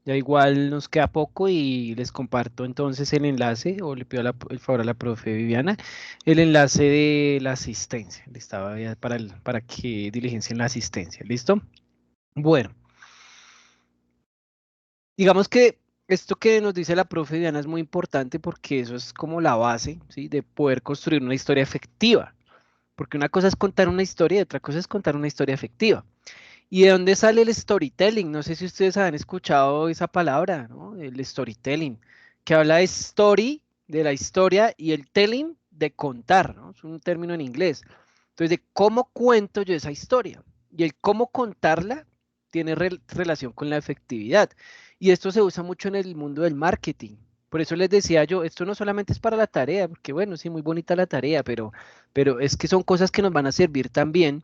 igual nos queda poco y les comparto entonces el enlace, o le pido el favor a la profe Viviana, el enlace de la asistencia. Le estaba ya para que diligencien la asistencia, ¿listo? Bueno, digamos que esto que nos dice la profe Viviana es muy importante porque eso es como la base, ¿sí? De poder construir una historia efectiva. Porque una cosa es contar una historia y otra cosa es contar una historia efectiva. ¿Y de dónde sale el storytelling? No sé si ustedes han escuchado esa palabra, ¿no? El storytelling, que habla de story, de la historia, y el telling, de contar, ¿no? Es un término en inglés. Entonces, de cómo cuento yo esa historia. Y el cómo contarla tiene relación con la efectividad. Y esto se usa mucho en el mundo del marketing. Por eso les decía yo, esto no solamente es para la tarea, porque bueno, sí, muy bonita la tarea, pero es que son cosas que nos van a servir también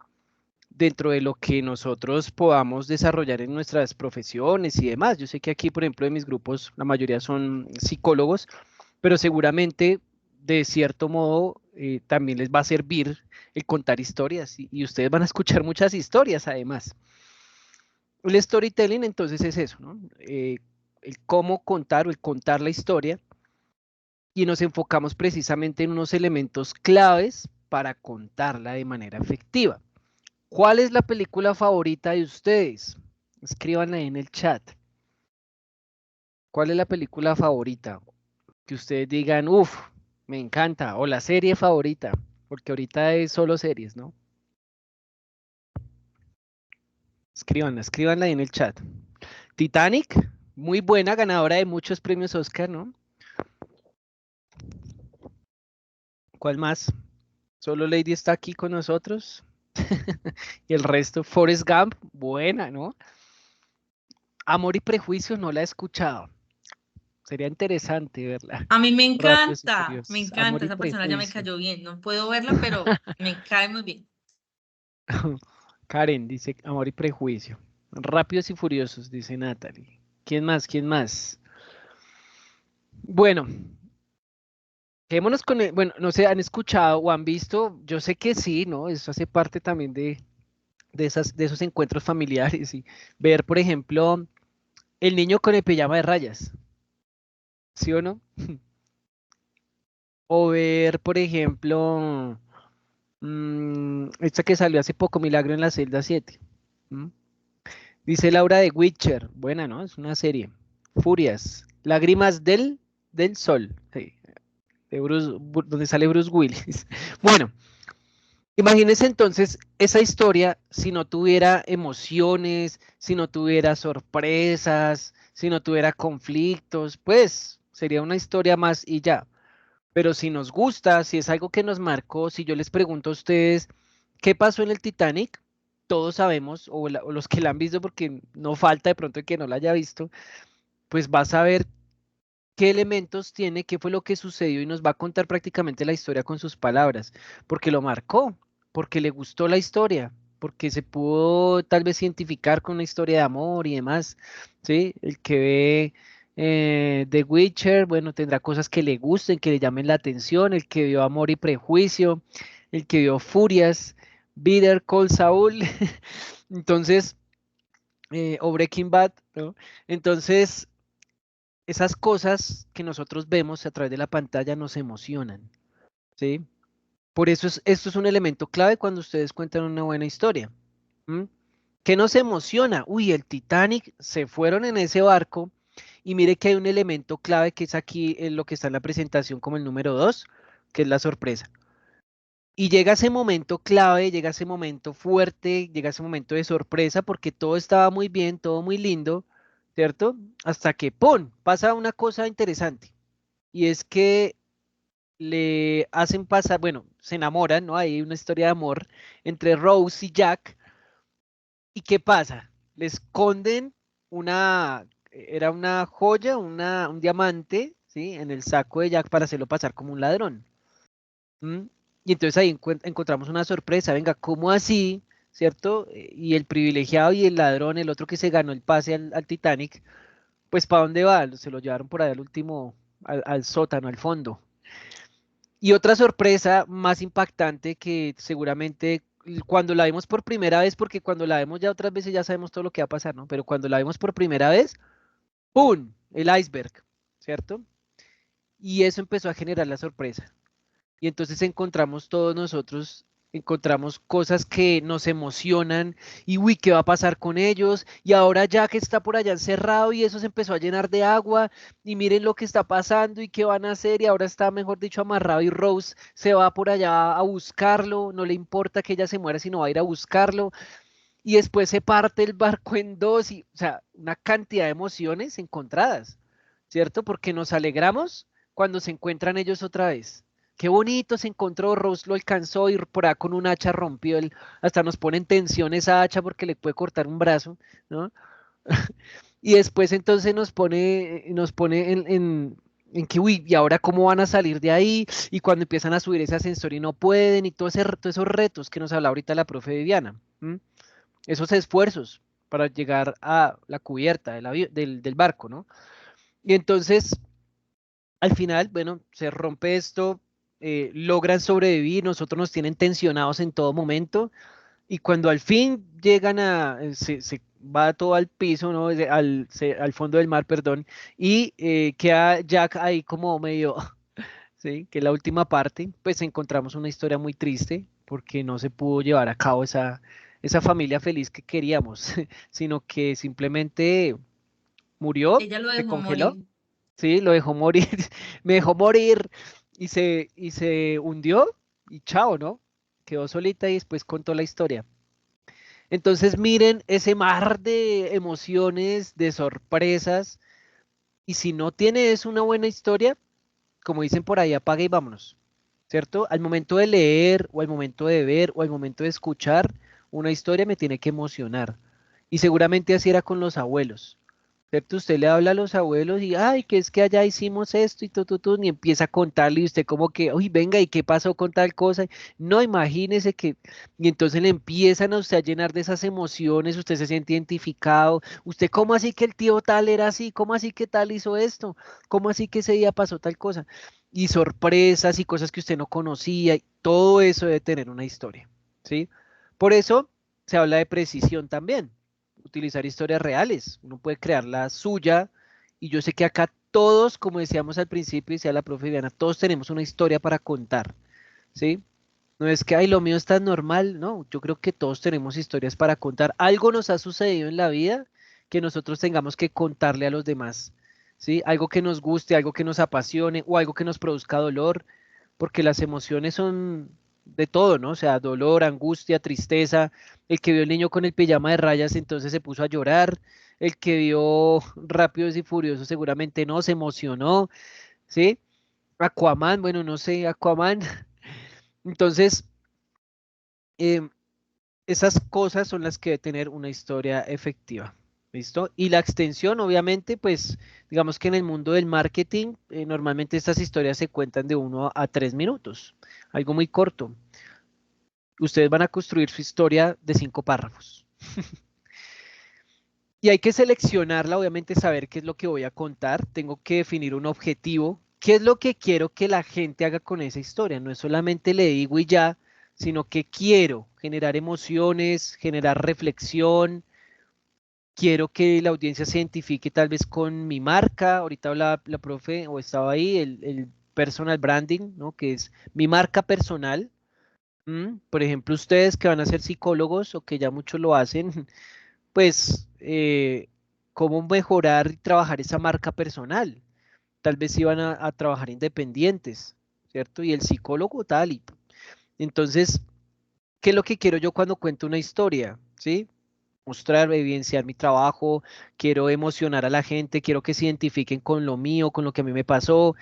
dentro de lo que nosotros podamos desarrollar en nuestras profesiones y demás. Yo sé que aquí, por ejemplo, de mis grupos, la mayoría son psicólogos, pero seguramente, de cierto modo, también les va a servir el contar historias y ustedes van a escuchar muchas historias además. El storytelling entonces es eso, ¿no? El cómo contar o el contar la historia, y nos enfocamos precisamente en unos elementos claves para contarla de manera efectiva. ¿Cuál es la película favorita de ustedes? Escríbanla ahí en el chat. ¿Cuál es la película favorita? Que ustedes digan, uff, me encanta, o la serie favorita, porque ahorita es solo series, ¿no? Escríbanla ahí en el chat. Titanic, muy buena, ganadora de muchos premios Oscar, ¿no? ¿Cuál más? Solo Lady está aquí con nosotros. Y el resto, Forrest Gump, buena, ¿no? Amor y Prejuicio no la he escuchado. Sería interesante verla. A mí Rápidos y me Furiosos. Amor encanta, y esa persona ya me Prejuicio. cayó bien. No puedo verla, pero me cae muy bien. Karen dice Amor y Prejuicio. Rápidos y Furiosos, dice Natalie. ¿Quién más? ¿Quién más? Bueno, quedémonos con bueno, no sé, ¿han escuchado o han visto? Yo sé que sí, ¿no? Eso hace parte también de esos encuentros familiares y ver, por ejemplo, el niño con el pijama de rayas, ¿sí o no? O ver, por ejemplo, esta que salió hace poco, Milagro en la celda 7. ¿Mm? Dice Laura de Witcher, buena, ¿no? Es una serie. Furias, Lágrimas del Sol, sí, de donde sale Bruce Willis. Bueno, imagínense entonces esa historia si no tuviera emociones, si no tuviera sorpresas, si no tuviera conflictos, pues sería una historia más y ya. Pero si nos gusta, si es algo que nos marcó, si yo les pregunto a ustedes, ¿qué pasó en el Titanic? Todos sabemos, o los que la han visto, porque no falta de pronto el que no la haya visto, pues va a saber qué elementos tiene, qué fue lo que sucedió y nos va a contar prácticamente la historia con sus palabras, porque lo marcó, porque le gustó la historia, porque se pudo tal vez identificar con una historia de amor y demás, ¿sí? El que ve The Witcher, bueno, tendrá cosas que le gusten, que le llamen la atención, el que vio Amor y Prejuicio, el que vio Furias, Better Call Saul, entonces, o Breaking Bad, ¿no? Entonces, esas cosas que nosotros vemos a través de la pantalla nos emocionan, ¿sí? Por eso esto es un elemento clave cuando ustedes cuentan una buena historia. ¿M? ¿Qué nos emociona? Uy, el Titanic, se fueron en ese barco y mire que hay un elemento clave que es aquí en lo que está en la presentación como el número 2, que es la sorpresa. Y llega ese momento clave, llega ese momento fuerte, llega ese momento de sorpresa porque todo estaba muy bien, todo muy lindo, ¿cierto? Hasta que, ¡pum!, pasa una cosa interesante. Y es que le hacen pasar, bueno, se enamoran, ¿no? Hay una historia de amor entre Rose y Jack. ¿Y qué pasa? Le esconden era una joya, un diamante, ¿sí? En el saco de Jack para hacerlo pasar como un ladrón. ¿Mm? Y entonces ahí encontramos una sorpresa, venga, ¿cómo así? ¿Cierto? Y el privilegiado y el ladrón, el otro que se ganó el pase al Titanic, pues ¿para dónde va? Se lo llevaron por ahí al último, al sótano, al fondo. Y otra sorpresa más impactante que seguramente cuando la vimos por primera vez, porque cuando la vemos ya otras veces ya sabemos todo lo que va a pasar, ¿no? Pero cuando la vimos por primera vez, ¡pum!, el iceberg, ¿cierto? Y eso empezó a generar la sorpresa. Y entonces encontramos todos nosotros, encontramos cosas que nos emocionan y uy, ¿qué va a pasar con ellos? Y ahora Jack está por allá encerrado y eso se empezó a llenar de agua y miren lo que está pasando y qué van a hacer y ahora está, mejor dicho, amarrado y Rose se va por allá a buscarlo, no le importa que ella se muera, sino va a ir a buscarlo y después se parte el barco en dos y, o sea, una cantidad de emociones encontradas, ¿cierto? Porque nos alegramos cuando se encuentran ellos otra vez. Qué bonito se encontró, Rose lo alcanzó y por ahí con un hacha rompió hasta nos pone en tensión esa hacha porque le puede cortar un brazo, ¿no? Y después entonces nos pone en que, uy, ¿y ahora cómo van a salir de ahí? Y cuando empiezan a subir ese ascensor y no pueden, y todos esos retos que nos habla ahorita la profe Viviana. ¿M? Esos esfuerzos para llegar a la cubierta del barco, ¿no? Y entonces, al final, bueno, se rompe esto, logran sobrevivir, nosotros nos tienen tensionados en todo momento, Y cuando al fin llegan se va todo al piso, ¿no? Al fondo del mar, perdón, y queda Jack ahí como medio, ¿sí? Que es la última parte, pues encontramos una historia muy triste porque no se pudo llevar a cabo esa familia feliz que queríamos, sino que simplemente murió, Ella lo se dejó congeló, morir. sí, lo dejó morir, me dejó morir y se hundió y chao, ¿no? Quedó solita y después contó la historia. Entonces miren ese mar de emociones, de sorpresas, y si no tienes una buena historia, como dicen por ahí, apaga y vámonos, ¿cierto? Al momento de leer o al momento de ver o al momento de escuchar una historia me tiene que emocionar. Y seguramente así era con los abuelos. ¿Cierto? Usted le habla a los abuelos y, ay, que es que allá hicimos esto y y empieza a contarle y usted como que, uy, venga, ¿y qué pasó con tal cosa? No, imagínese que, y entonces le empiezan a usted a llenar de esas emociones, usted se siente identificado, usted, ¿cómo así que el tío tal era así? ¿Cómo así que tal hizo esto? ¿Cómo así que ese día pasó tal cosa? Y sorpresas y cosas que usted no conocía, y todo eso debe tener una historia, ¿sí? Por eso se habla de precisión también, utilizar historias reales, uno puede crear la suya, y yo sé que acá todos, como decíamos al principio, decía la profe Viviana, todos tenemos una historia para contar, ¿sí? No es que, ay, lo mío está normal, no, yo creo que todos tenemos historias para contar. Algo nos ha sucedido en la vida que nosotros tengamos que contarle a los demás, ¿sí? Algo que nos guste, algo que nos apasione o algo que nos produzca dolor, porque las emociones son de todo, ¿no? O sea, dolor, angustia, tristeza. El que vio el niño con el pijama de rayas entonces se puso a llorar. El que vio Rápidos y Furiosos seguramente no, se emocionó, ¿sí? Aquaman, bueno, no sé, Aquaman. Entonces, em, esas cosas son las que debe tener una historia efectiva. ¿Listo? Y la extensión, obviamente, pues digamos que en el mundo del marketing, normalmente estas historias se cuentan de 1 a 3 minutos, algo muy corto. Ustedes van a construir su historia de 5 párrafos. Y hay que seleccionarla, obviamente saber qué es lo que voy a contar. Tengo que definir un objetivo. ¿Qué es lo que quiero que la gente haga con esa historia? No es solamente le digo y ya, sino que quiero generar emociones, generar reflexión. Quiero que la audiencia se identifique tal vez con mi marca. Ahorita hablaba la profe, o estaba ahí, el personal branding, ¿no? Que es mi marca personal. Por ejemplo, ustedes que van a ser psicólogos o que ya muchos lo hacen, pues, ¿cómo mejorar y trabajar esa marca personal? Tal vez iban a trabajar independientes, ¿cierto? Y el psicólogo tal. Entonces, ¿qué es lo que quiero yo cuando cuento una historia? ¿Sí? Mostrar, evidenciar mi trabajo, quiero emocionar a la gente, quiero que se identifiquen con lo mío, con lo que a mí me pasó.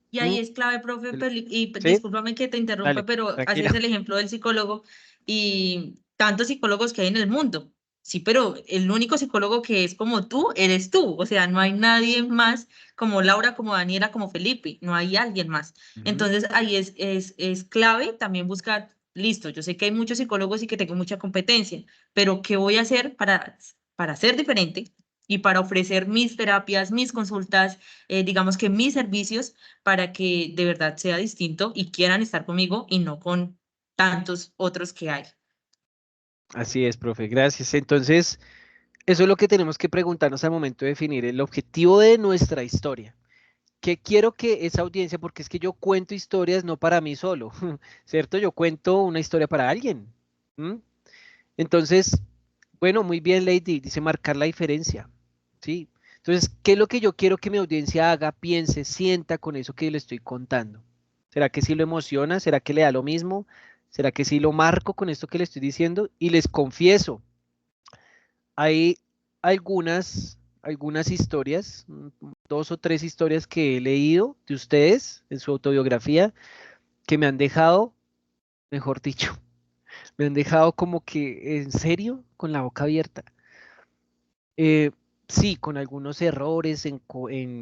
Y ¿Mm? ahí es clave, profe, ¿Sí? discúlpame que te interrumpa, Dale, pero haces tranquila. el ejemplo del psicólogo y tantos psicólogos que hay en el mundo. Sí, pero el único psicólogo que es como tú, eres tú. O sea, no hay nadie más como Laura, como Daniela, como Felipe. No hay alguien más. Ujú. Entonces, ahí es clave también buscar, listo, yo sé que hay muchos psicólogos y que tengo mucha competencia, pero ¿qué voy a hacer para ser diferente y para ofrecer mis terapias, mis consultas, digamos que mis servicios? Para que de verdad sea distinto y quieran estar conmigo y no con tantos otros que hay. Así es, profe, gracias. Entonces, eso es lo que tenemos que preguntarnos al momento de definir el objetivo de nuestra historia. ¿Qué quiero que esa audiencia, porque es que yo cuento historias no para mí solo, ¿cierto? Yo cuento una historia para alguien. ¿M? Entonces, bueno, muy bien, Lady, dice marcar la diferencia, ¿sí? Entonces, ¿qué es lo que yo quiero que mi audiencia haga, piense, sienta con eso que le estoy contando? ¿Será que sí lo emociona? ¿Será que le da lo mismo? ¿Será que sí lo marco con esto que le estoy diciendo? Y les confieso, hay algunas historias, 2 o 3 historias que he leído de ustedes en su autobiografía que me han dejado, mejor dicho, me han dejado como que, ¿en serio? Con la boca abierta. Eh, sí, con algunos errores en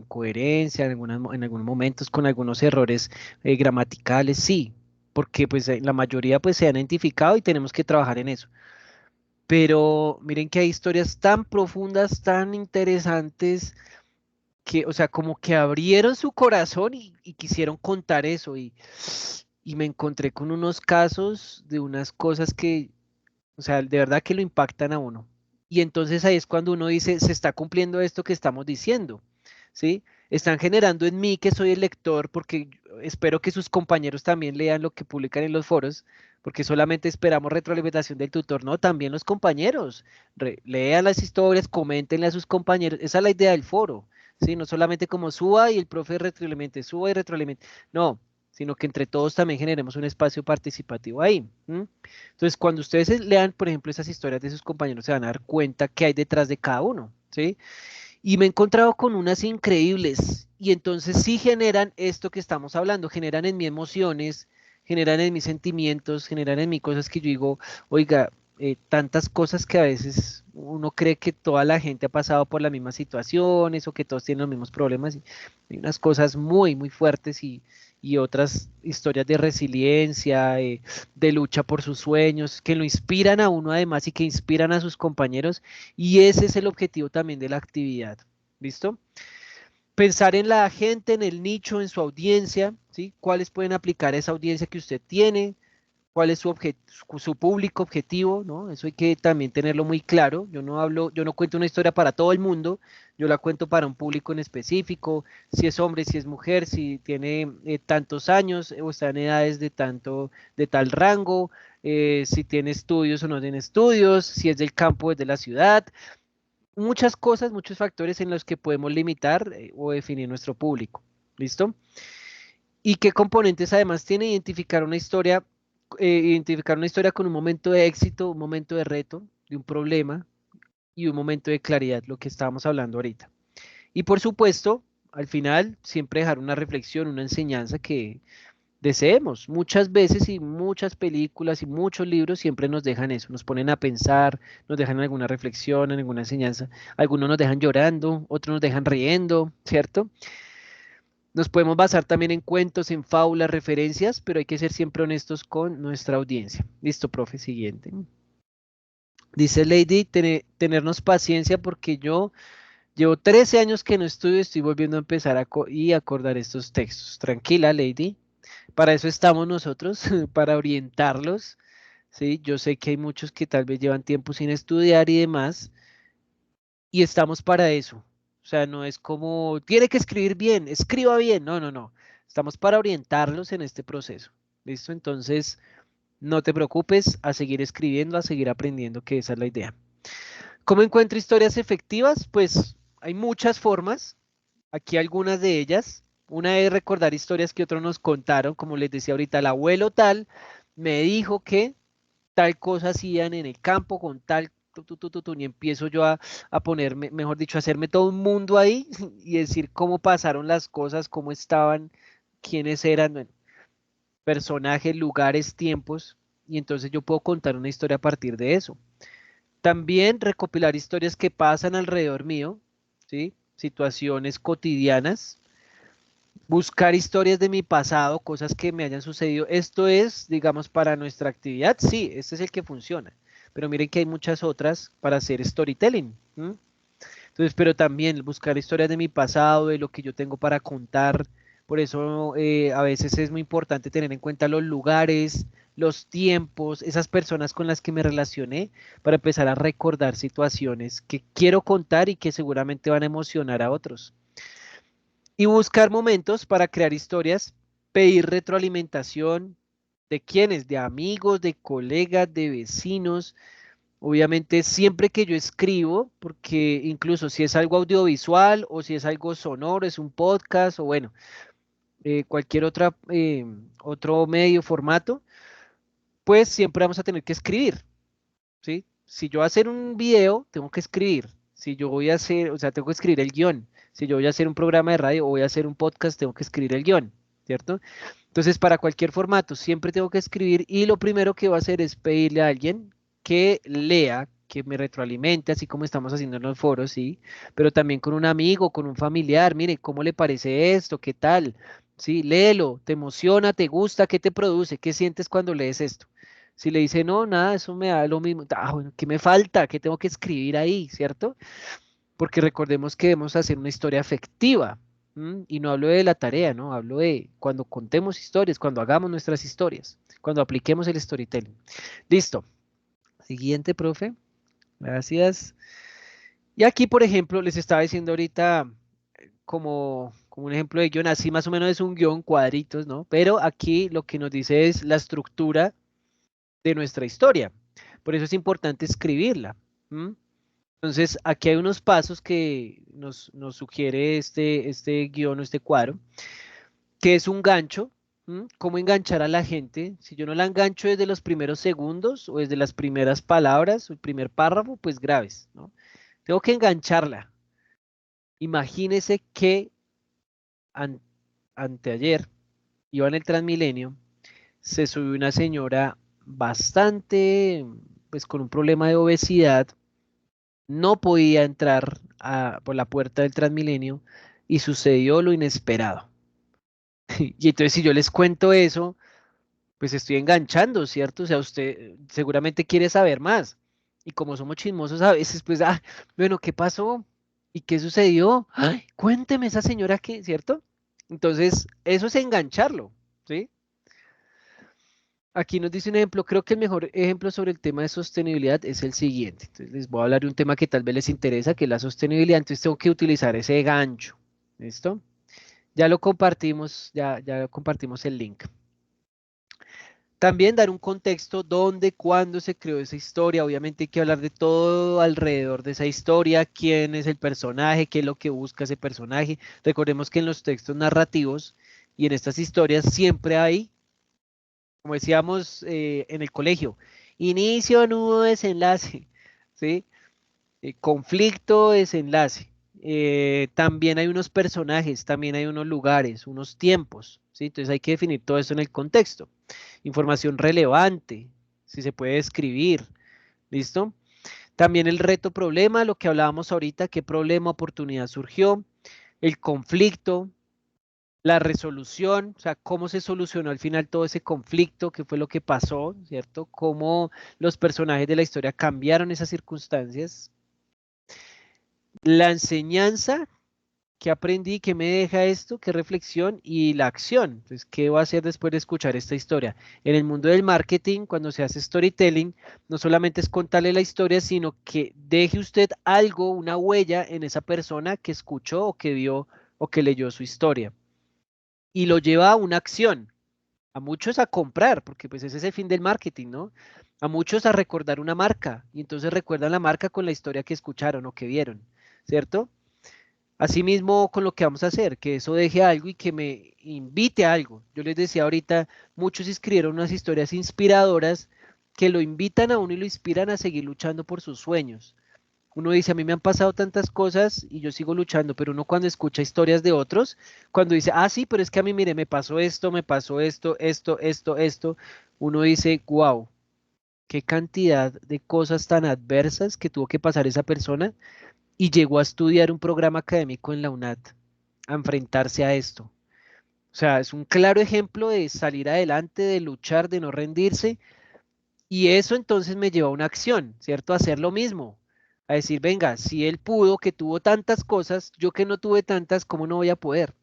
coherencia, en algunos momentos, con algunos errores gramaticales, sí, porque pues la mayoría pues se han identificado y tenemos que trabajar en eso. Pero miren que hay historias tan profundas, tan interesantes, que, o sea, como que abrieron su corazón y quisieron contar eso y me encontré con unos casos de unas cosas que, O sea, de verdad que lo impactan a uno. Y entonces ahí es cuando uno dice, se está cumpliendo esto que estamos diciendo, ¿sí? Están generando en mí, que soy el lector, porque espero que sus compañeros también lean lo que publican en los foros, porque solamente esperamos retroalimentación del tutor, no, también los compañeros. Lean las historias, coméntenle a sus compañeros, esa es la idea del foro, ¿sí? No solamente como suba y el profe retroalimente, suba y retroalimente, no, sino que entre todos también generemos un espacio participativo ahí. Entonces, cuando ustedes lean, por ejemplo, esas historias de sus compañeros, se van a dar cuenta qué hay detrás de cada uno, ¿sí? Y me he encontrado con unas increíbles, y entonces sí generan esto que estamos hablando, generan en mí emociones, generan en mis sentimientos, generan en mí cosas que yo digo, oiga, tantas cosas que a veces uno cree que toda la gente ha pasado por las mismas situaciones o que todos tienen los mismos problemas, y hay unas cosas muy, muy fuertes y otras historias de resiliencia, de lucha por sus sueños, que lo inspiran a uno además y que inspiran a sus compañeros, y ese es el objetivo también de la actividad. ¿Listo? Pensar en la gente, en el nicho, en su audiencia, ¿sí? ¿Cuáles pueden aplicar a esa audiencia que usted tiene? ¿Cuál es su público objetivo? ¿No? Eso hay que también tenerlo muy claro. Yo no cuento una historia para todo el mundo, yo la cuento para un público en específico, si es hombre, si es mujer, si tiene tantos años o está en edades de tal rango, si tiene estudios o no tiene estudios, si es del campo o es de la ciudad, muchas cosas, muchos factores en los que podemos limitar o definir nuestro público. ¿Listo? ¿Y qué componentes además tiene identificar una historia con un momento de éxito, un momento de reto, de un problema y un momento de claridad, lo que estábamos hablando ahorita? Y por supuesto, al final, siempre dejar una reflexión, una enseñanza que deseemos. Muchas veces y muchas películas y muchos libros siempre nos dejan eso, nos ponen a pensar, nos dejan alguna reflexión, alguna enseñanza. Algunos nos dejan llorando, otros nos dejan riendo, ¿cierto? Nos podemos basar también en cuentos, en fábulas, referencias, pero hay que ser siempre honestos con nuestra audiencia. Listo, profe, siguiente. Dice Lady, tenernos paciencia porque yo llevo 13 años que no estudio, estoy volviendo a empezar y acordar estos textos. Tranquila, Lady. Para eso estamos nosotros, para orientarlos, ¿sí? Yo sé que hay muchos que tal vez llevan tiempo sin estudiar y demás, y estamos para eso. O sea, no es como, tiene que escribir bien, escriba bien, no, no, no. Estamos para orientarlos en este proceso. ¿Listo? Entonces, no te preocupes, a seguir escribiendo, a seguir aprendiendo, que esa es la idea. ¿Cómo encuentro historias efectivas? Pues hay muchas formas, aquí algunas de ellas. Una es recordar historias que otros nos contaron, como les decía ahorita, el abuelo tal me dijo que tal cosa hacían en el campo con tal, y empiezo yo a ponerme, mejor dicho, a hacerme todo un mundo ahí y decir cómo pasaron las cosas, cómo estaban, quiénes eran, bueno, personajes, lugares, tiempos, y entonces yo puedo contar una historia a partir de eso. También recopilar historias que pasan alrededor mío, ¿sí? Situaciones cotidianas, buscar historias de mi pasado, cosas que me hayan sucedido. Esto es, digamos, para nuestra actividad, sí, este es el que funciona. Pero miren que hay muchas otras para hacer storytelling. Entonces, pero también buscar historias de mi pasado, de lo que yo tengo para contar. Por eso a veces es muy importante tener en cuenta los lugares, los tiempos, esas personas con las que me relacioné, para empezar a recordar situaciones que quiero contar y que seguramente van a emocionar a otros. Y buscar momentos para crear historias, pedir retroalimentación de quienes, de amigos, de colegas, de vecinos. Obviamente siempre que yo escribo, porque incluso si es algo audiovisual o si es algo sonoro, es un podcast o bueno, cualquier otro medio, formato, pues siempre vamos a tener que escribir, ¿sí? Si yo voy a hacer un video, tengo que escribir. Si yo voy a hacer, o sea, tengo que escribir el guión. Si yo voy a hacer un programa de radio o voy a hacer un podcast, tengo que escribir el guión, ¿cierto? Entonces, para cualquier formato, siempre tengo que escribir y lo primero que voy a hacer es pedirle a alguien que lea, que me retroalimente, así como estamos haciendo en los foros, ¿sí? Pero también con un amigo, con un familiar, mire, ¿cómo le parece esto? ¿Qué tal? Sí, léelo, ¿te emociona? ¿Te gusta? ¿Qué te produce? ¿Qué sientes cuando lees esto? Si le dice, no, nada, eso me da lo mismo, bueno, ¿qué me falta? ¿Qué tengo que escribir ahí? ¿Cierto? Porque recordemos que debemos hacer una historia afectiva. Y no hablo de la tarea, ¿no? Hablo de cuando contemos historias, cuando hagamos nuestras historias, cuando apliquemos el storytelling. Listo. Siguiente, profe. Gracias. Y aquí, por ejemplo, les estaba diciendo ahorita como un ejemplo de guión, así más o menos es un guión, cuadritos, ¿no? Pero aquí lo que nos dice es la estructura de nuestra historia. Por eso es importante escribirla. ¿M? Entonces, aquí hay unos pasos que nos sugiere este guión o este cuadro, que es un gancho. ¿M? ¿Cómo enganchar a la gente? Si yo no la engancho desde los primeros segundos o desde las primeras palabras o el primer párrafo, pues graves, ¿no? Tengo que engancharla. Imagínese que an- anteayer iba en el Transmilenio, se subió una señora bastante, pues con un problema de obesidad, no podía entrar por la puerta del Transmilenio y sucedió lo inesperado. Y entonces si yo les cuento eso, pues estoy enganchando, ¿cierto? O sea, usted seguramente quiere saber más. Y como somos chismosos a veces, pues, bueno, ¿qué pasó? ¿Y qué sucedió? Ay, cuénteme esa señora que, ¿cierto? Entonces, eso es engancharlo, ¿sí? Aquí nos dice un ejemplo, creo que el mejor ejemplo sobre el tema de sostenibilidad es el siguiente. Entonces les voy a hablar de un tema que tal vez les interesa, que es la sostenibilidad. Entonces tengo que utilizar ese gancho. ¿Listo? Ya lo compartimos, ya compartimos el link. También dar un contexto dónde, cuándo se creó esa historia. Obviamente hay que hablar de todo alrededor de esa historia, quién es el personaje, qué es lo que busca ese personaje. Recordemos que en los textos narrativos y en estas historias siempre hay, como decíamos en el colegio, inicio, nudo, desenlace, ¿sí? Conflicto, desenlace. También hay unos personajes, también hay unos lugares, unos tiempos, ¿sí? Entonces hay que definir todo eso en el contexto. Información relevante, si se puede escribir, ¿listo? También el reto problema, lo que hablábamos ahorita, qué problema, oportunidad surgió, el conflicto, la resolución, o sea, cómo se solucionó al final todo ese conflicto, qué fue lo que pasó, ¿cierto? Cómo los personajes de la historia cambiaron esas circunstancias. La enseñanza, qué aprendí, qué me deja esto, qué reflexión y la acción. Entonces, ¿qué voy a hacer después de escuchar esta historia? En el mundo del marketing, cuando se hace storytelling, no solamente es contarle la historia, sino que deje usted algo, una huella en esa persona que escuchó o que vio o que leyó su historia. Y lo lleva a una acción, a muchos a comprar, porque pues ese es el fin del marketing, ¿no? A muchos a recordar una marca, y entonces recuerdan la marca con la historia que escucharon o que vieron, ¿cierto? Asimismo, con lo que vamos a hacer, que eso deje algo y que me invite a algo. Yo les decía ahorita, muchos escribieron unas historias inspiradoras que lo invitan a uno y lo inspiran a seguir luchando por sus sueños. Uno dice, a mí me han pasado tantas cosas y yo sigo luchando, pero uno cuando escucha historias de otros, cuando dice, sí, pero es que a mí, mire, me pasó esto, uno dice, wow, qué cantidad de cosas tan adversas que tuvo que pasar esa persona y llegó a estudiar un programa académico en la UNAD, a enfrentarse a esto. O sea, es un claro ejemplo de salir adelante, de luchar, de no rendirse, y eso entonces me lleva a una acción, ¿cierto? A hacer lo mismo, a decir, venga, si él pudo, que tuvo tantas cosas, yo que no tuve tantas, ¿cómo no voy a poder?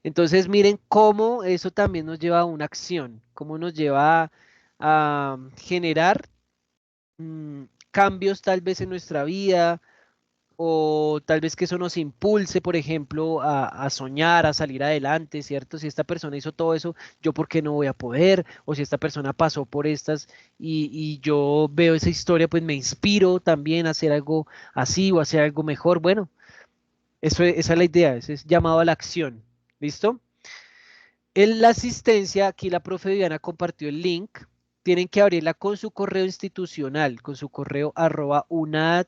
Entonces miren cómo eso también nos lleva a una acción, cómo nos lleva a generar cambios tal vez en nuestra vida, o tal vez que eso nos impulse, por ejemplo, a soñar, a salir adelante, ¿cierto? Si esta persona hizo todo eso, ¿yo por qué no voy a poder? O si esta persona pasó por estas y yo veo esa historia, pues me inspiro también a hacer algo así o a hacer algo mejor. Bueno, esa es la idea, ese es llamado a la acción, ¿listo? En la asistencia, aquí la profe Viviana compartió el link, tienen que abrirla con su correo institucional, con su correo @unad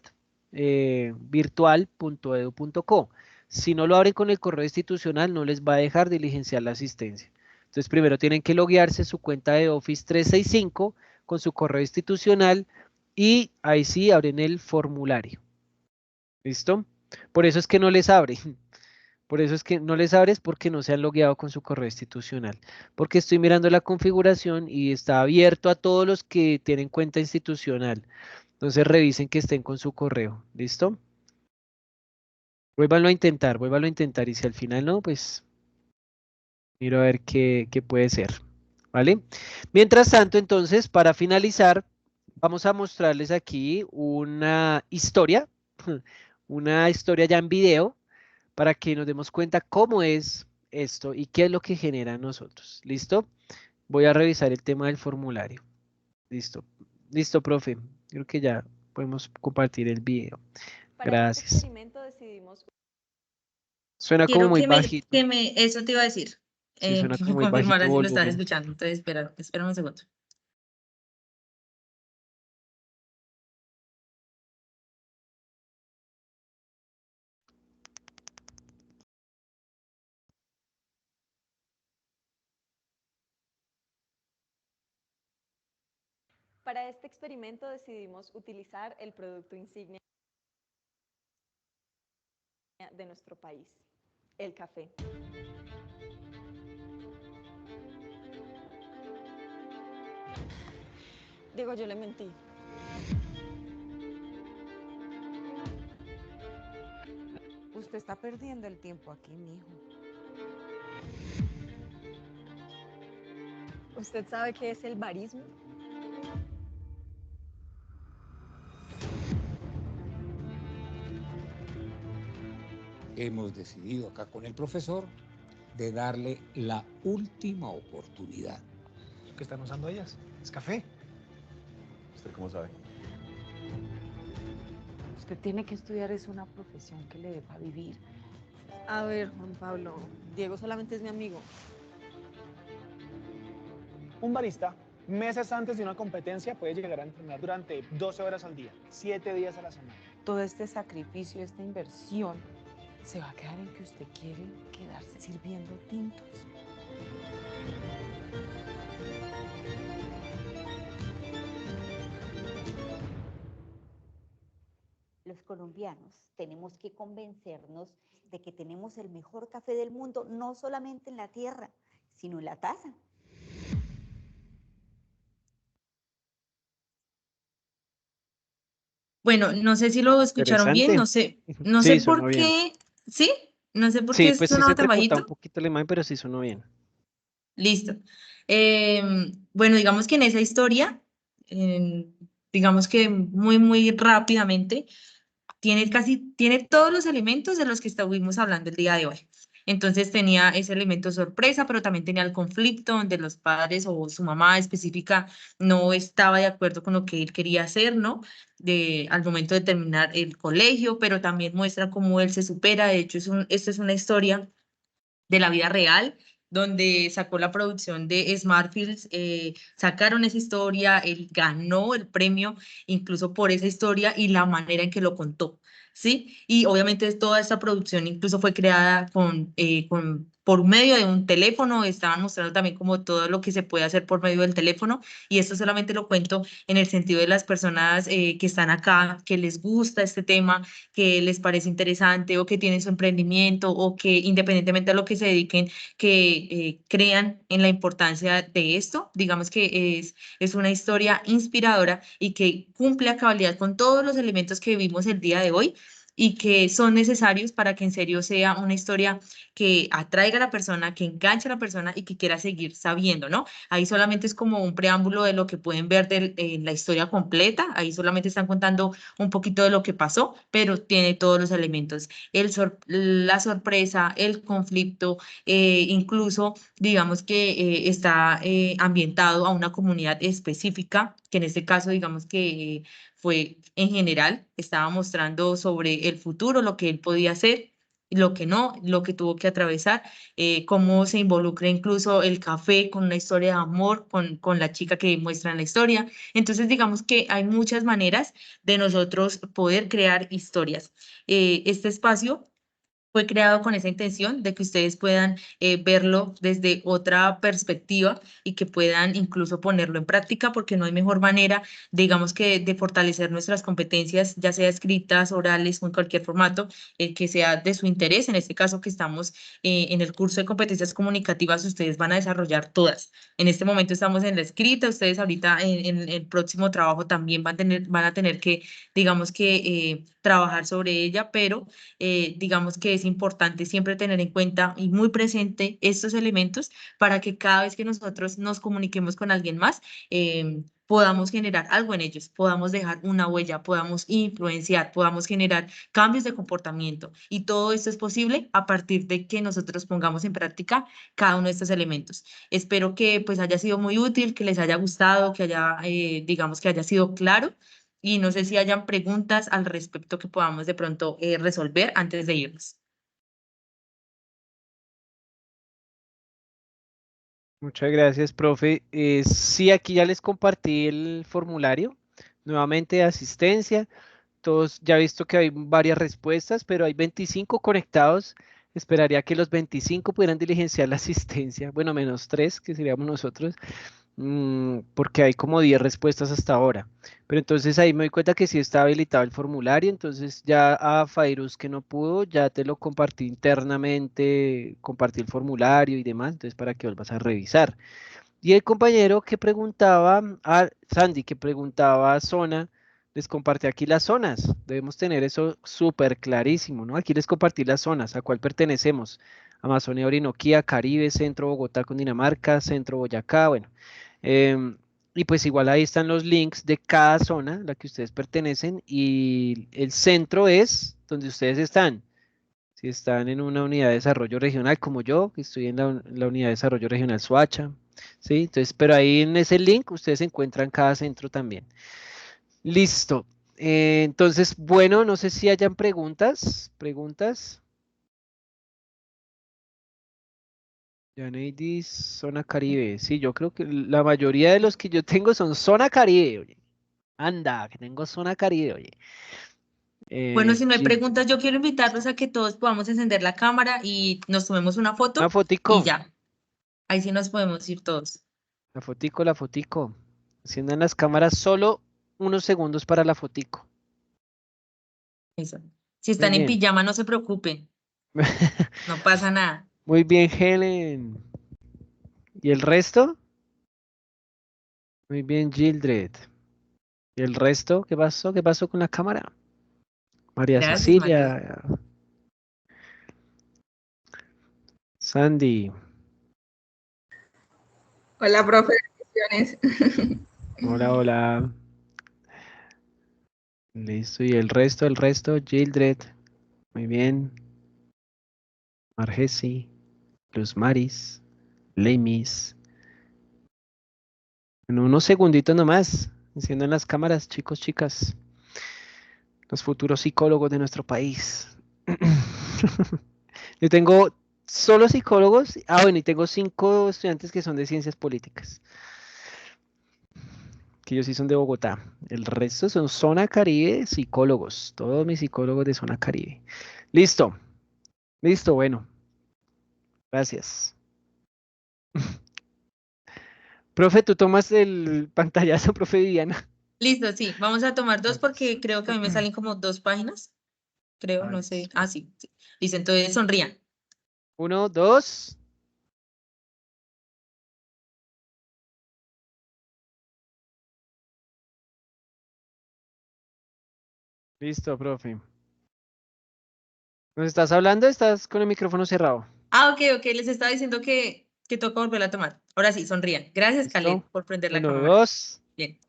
virtual.edu.co. Si no lo abren con el correo institucional, no les va a dejar diligenciar la asistencia. Entonces, primero tienen que loguearse su cuenta de Office 365 con su correo institucional y ahí sí abren el formulario. ¿Listo? Por eso es que no les abre. Por eso es que no les abres porque no se han logueado con su correo institucional. Porque estoy mirando la configuración y está abierto a todos los que tienen cuenta institucional. Entonces revisen que estén con su correo. ¿Listo? Vuélvanlo a intentar. Y si al final no, pues miro a ver qué puede ser. ¿Vale? Mientras tanto, entonces, para finalizar, vamos a mostrarles aquí una historia, una historia ya en video, para que nos demos cuenta cómo es esto y qué es lo que genera en nosotros. ¿Listo? Voy a revisar el tema del formulario. Listo. Listo, profe. Creo que ya podemos compartir el video. Gracias. experimento decidimos... Suena como Quiero muy que bajito. eso te iba a decir, Sí, suena que como me muy bajito confirmaras si lo estás volumen. escuchando. Entonces, espera un segundo. Para este experimento decidimos utilizar el producto insignia de nuestro país, el café. Digo, yo le mentí. Usted está perdiendo el tiempo aquí, mijo. ¿Usted sabe qué es el barismo? Hemos decidido acá con el profesor de darle la última oportunidad. ¿Qué están usando ellas? ¿Es café? ¿Usted cómo sabe? Usted tiene que estudiar, es una profesión que le deja vivir. A ver, Juan Pablo, Diego solamente es mi amigo. Un barista, meses antes de una competencia, puede llegar a entrenar durante 12 horas al día, 7 días a la semana. Todo este sacrificio, esta inversión, se va a quedar en que usted quiere quedarse sirviendo tintos. Los colombianos tenemos que convencernos de que tenemos el mejor café del mundo, no solamente en la tierra, sino en la taza. Bueno, no sé si lo escucharon bien, Interesante. no sé Sí, sonó por bien. qué, ¿sí? No sé por Sí, qué pues sí sonaba se tan entrecorta un bajito. poquito la imagen, pero sí sonó bien. Listo. Bueno, digamos que en esa historia, digamos que muy rápidamente, tiene todos los elementos de los que estuvimos hablando el día de hoy. Entonces tenía ese elemento sorpresa, pero también tenía el conflicto donde los padres o su mamá específica no estaba de acuerdo con lo que él quería hacer, ¿no? Al momento de terminar el colegio, pero también muestra cómo él se supera. De hecho, esto es una historia de la vida real, donde sacó la producción de Smartfields, sacaron esa historia, él ganó el premio incluso por esa historia y la manera en que lo contó, ¿sí? Y obviamente toda esta producción incluso fue creada por medio de un teléfono, estaban mostrando también como todo lo que se puede hacer por medio del teléfono, y esto solamente lo cuento en el sentido de las personas que están acá, que les gusta este tema, que les parece interesante o que tienen su emprendimiento o que independientemente a lo que se dediquen, que crean en la importancia de esto. Digamos que es una historia inspiradora y que cumple a cabalidad con todos los elementos que vimos el día de hoy y que son necesarios para que en serio sea una historia que atraiga a la persona, que enganche a la persona y que quiera seguir sabiendo, ¿no? Ahí solamente es como un preámbulo de lo que pueden ver de la historia completa, ahí solamente están contando un poquito de lo que pasó, pero tiene todos los elementos, la sorpresa, el conflicto, incluso digamos que está ambientado a una comunidad específica, que en este caso digamos que fue en general, estaba mostrando sobre el futuro, lo que él podía hacer, lo que no, lo que tuvo que atravesar, cómo se involucra incluso el café con una historia de amor con la chica que muestra en la historia. Entonces, digamos que hay muchas maneras de nosotros poder crear historias. Este espacio fue creado con esa intención de que ustedes puedan verlo desde otra perspectiva y que puedan incluso ponerlo en práctica, porque no hay mejor manera, digamos que de fortalecer nuestras competencias, ya sea escritas, orales o en cualquier formato, que sea de su interés. En este caso que estamos en el curso de competencias comunicativas, ustedes van a desarrollar todas. En este momento estamos en la escrita, ustedes ahorita en el próximo trabajo también van a tener que, digamos que, trabajar sobre ella, pero digamos que es importante siempre tener en cuenta y muy presente estos elementos para que cada vez que nosotros nos comuniquemos con alguien más, podamos generar algo en ellos, podamos dejar una huella, podamos influenciar, podamos generar cambios de comportamiento. Y todo esto es posible a partir de que nosotros pongamos en práctica cada uno de estos elementos. Espero que pues haya sido muy útil, que les haya gustado, que haya, digamos, que haya sido claro. Y no sé si hayan preguntas al respecto que podamos de pronto resolver antes de irnos. Muchas gracias, profe. Sí, aquí ya les compartí el formulario, nuevamente de asistencia. Todos, ya he visto que hay varias respuestas, pero hay 25 conectados. Esperaría que los 25 pudieran diligenciar la asistencia. Bueno, menos 3, que seríamos nosotros, porque hay como 10 respuestas hasta ahora. Pero entonces ahí me doy cuenta que sí está habilitado el formulario. Entonces ya a Fairuz que no pudo, ya te lo compartí internamente, compartí el formulario y demás. Entonces para que vuelvas a revisar. Y el compañero que preguntaba, a Sandy, que preguntaba zona, les compartí aquí las zonas. Debemos tener eso súper clarísimo, ¿no? Aquí les compartí las zonas, a cuál pertenecemos. Amazonía, Orinoquía, Caribe, Centro, Bogotá, Cundinamarca, Centro, Boyacá, bueno. Y pues igual ahí están los links de cada zona a la que ustedes pertenecen y el centro es donde ustedes están. Si están en una unidad de desarrollo regional como yo, que estoy en la unidad de desarrollo regional Soacha, ¿sí? Entonces, pero ahí en ese link ustedes encuentran cada centro también. Listo. Entonces, bueno, no sé si hayan preguntas. ¿Preguntas? Yaneidis, zona Caribe. Sí, yo creo que la mayoría de los que yo tengo son zona Caribe, oye. Anda, que tengo zona Caribe, oye. Bueno, si no hay Sí, preguntas, yo quiero invitarlos a que todos podamos encender la cámara y nos tomemos una una foto y fotico. ya. Ahí sí nos podemos ir todos. La fotico, la fotico. Enciendan las cámaras solo unos segundos para la fotico. Eso. Si Muy están en bien. pijama, no se preocupen. No pasa nada. Muy bien, Helen. ¿Y el resto? Muy bien, Gildred. ¿Y el resto? ¿Qué pasó? ¿Qué pasó con la cámara? María Gracias, María. Cecilia. Sandy. Hola, profe, bendiciones. Hola, hola. Listo. ¿Y el resto? El resto, Gildred. Muy bien. Margesi. Luz Maris. Lemis. En unos segunditos nomás. Enciendan las cámaras, chicos, chicas. Los futuros psicólogos de nuestro país. Yo tengo solo psicólogos. Ah, bueno, y tengo 5 estudiantes que son de ciencias políticas. Que ellos sí son de Bogotá. El resto son zona Caribe, psicólogos. Todos mis psicólogos de zona Caribe. Listo. Listo, bueno. Gracias. Profe, tú tomas el pantallazo, profe Viviana. Listo, sí. Vamos a tomar dos porque creo que a mí me salen como 2 páginas. Creo, no sé. Ah, sí. Sí. Listo, entonces sonrían. 1, 2. Listo, profe. ¿Nos estás hablando? ¿Estás con el micrófono cerrado? Ah, ok. Les estaba diciendo que toca volverla a tomar. Ahora sí, sonrían. Gracias, ¿Listo? Khaled, por prender la 1, cámara. 2. Bien.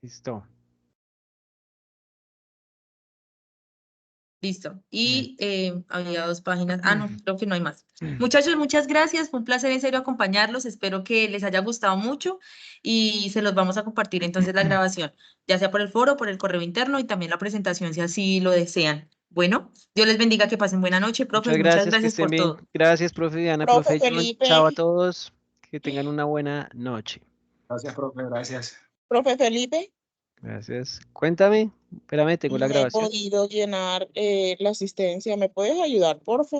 Listo. Listo. Y había 2 páginas. Ah, no, creo que no hay más. Muchachos, muchas gracias. Fue un placer en serio acompañarlos. Espero que les haya gustado mucho y se los vamos a compartir entonces la grabación, ya sea por el foro, por el correo interno y también la presentación si así lo desean. Bueno, Dios les bendiga, que pasen buena noche, Muchas profes. Muchas gracias, que gracias estén por bien. todo. Gracias, profe Diana, Profe profe John. Chao a Felipe, todos. Que tengan una buena noche. Gracias, profe, gracias. profe Felipe, Gracias. Cuéntame. Espérame, tengo la no he grabación. podido llenar la asistencia. ¿Me puedes ayudar, porfa?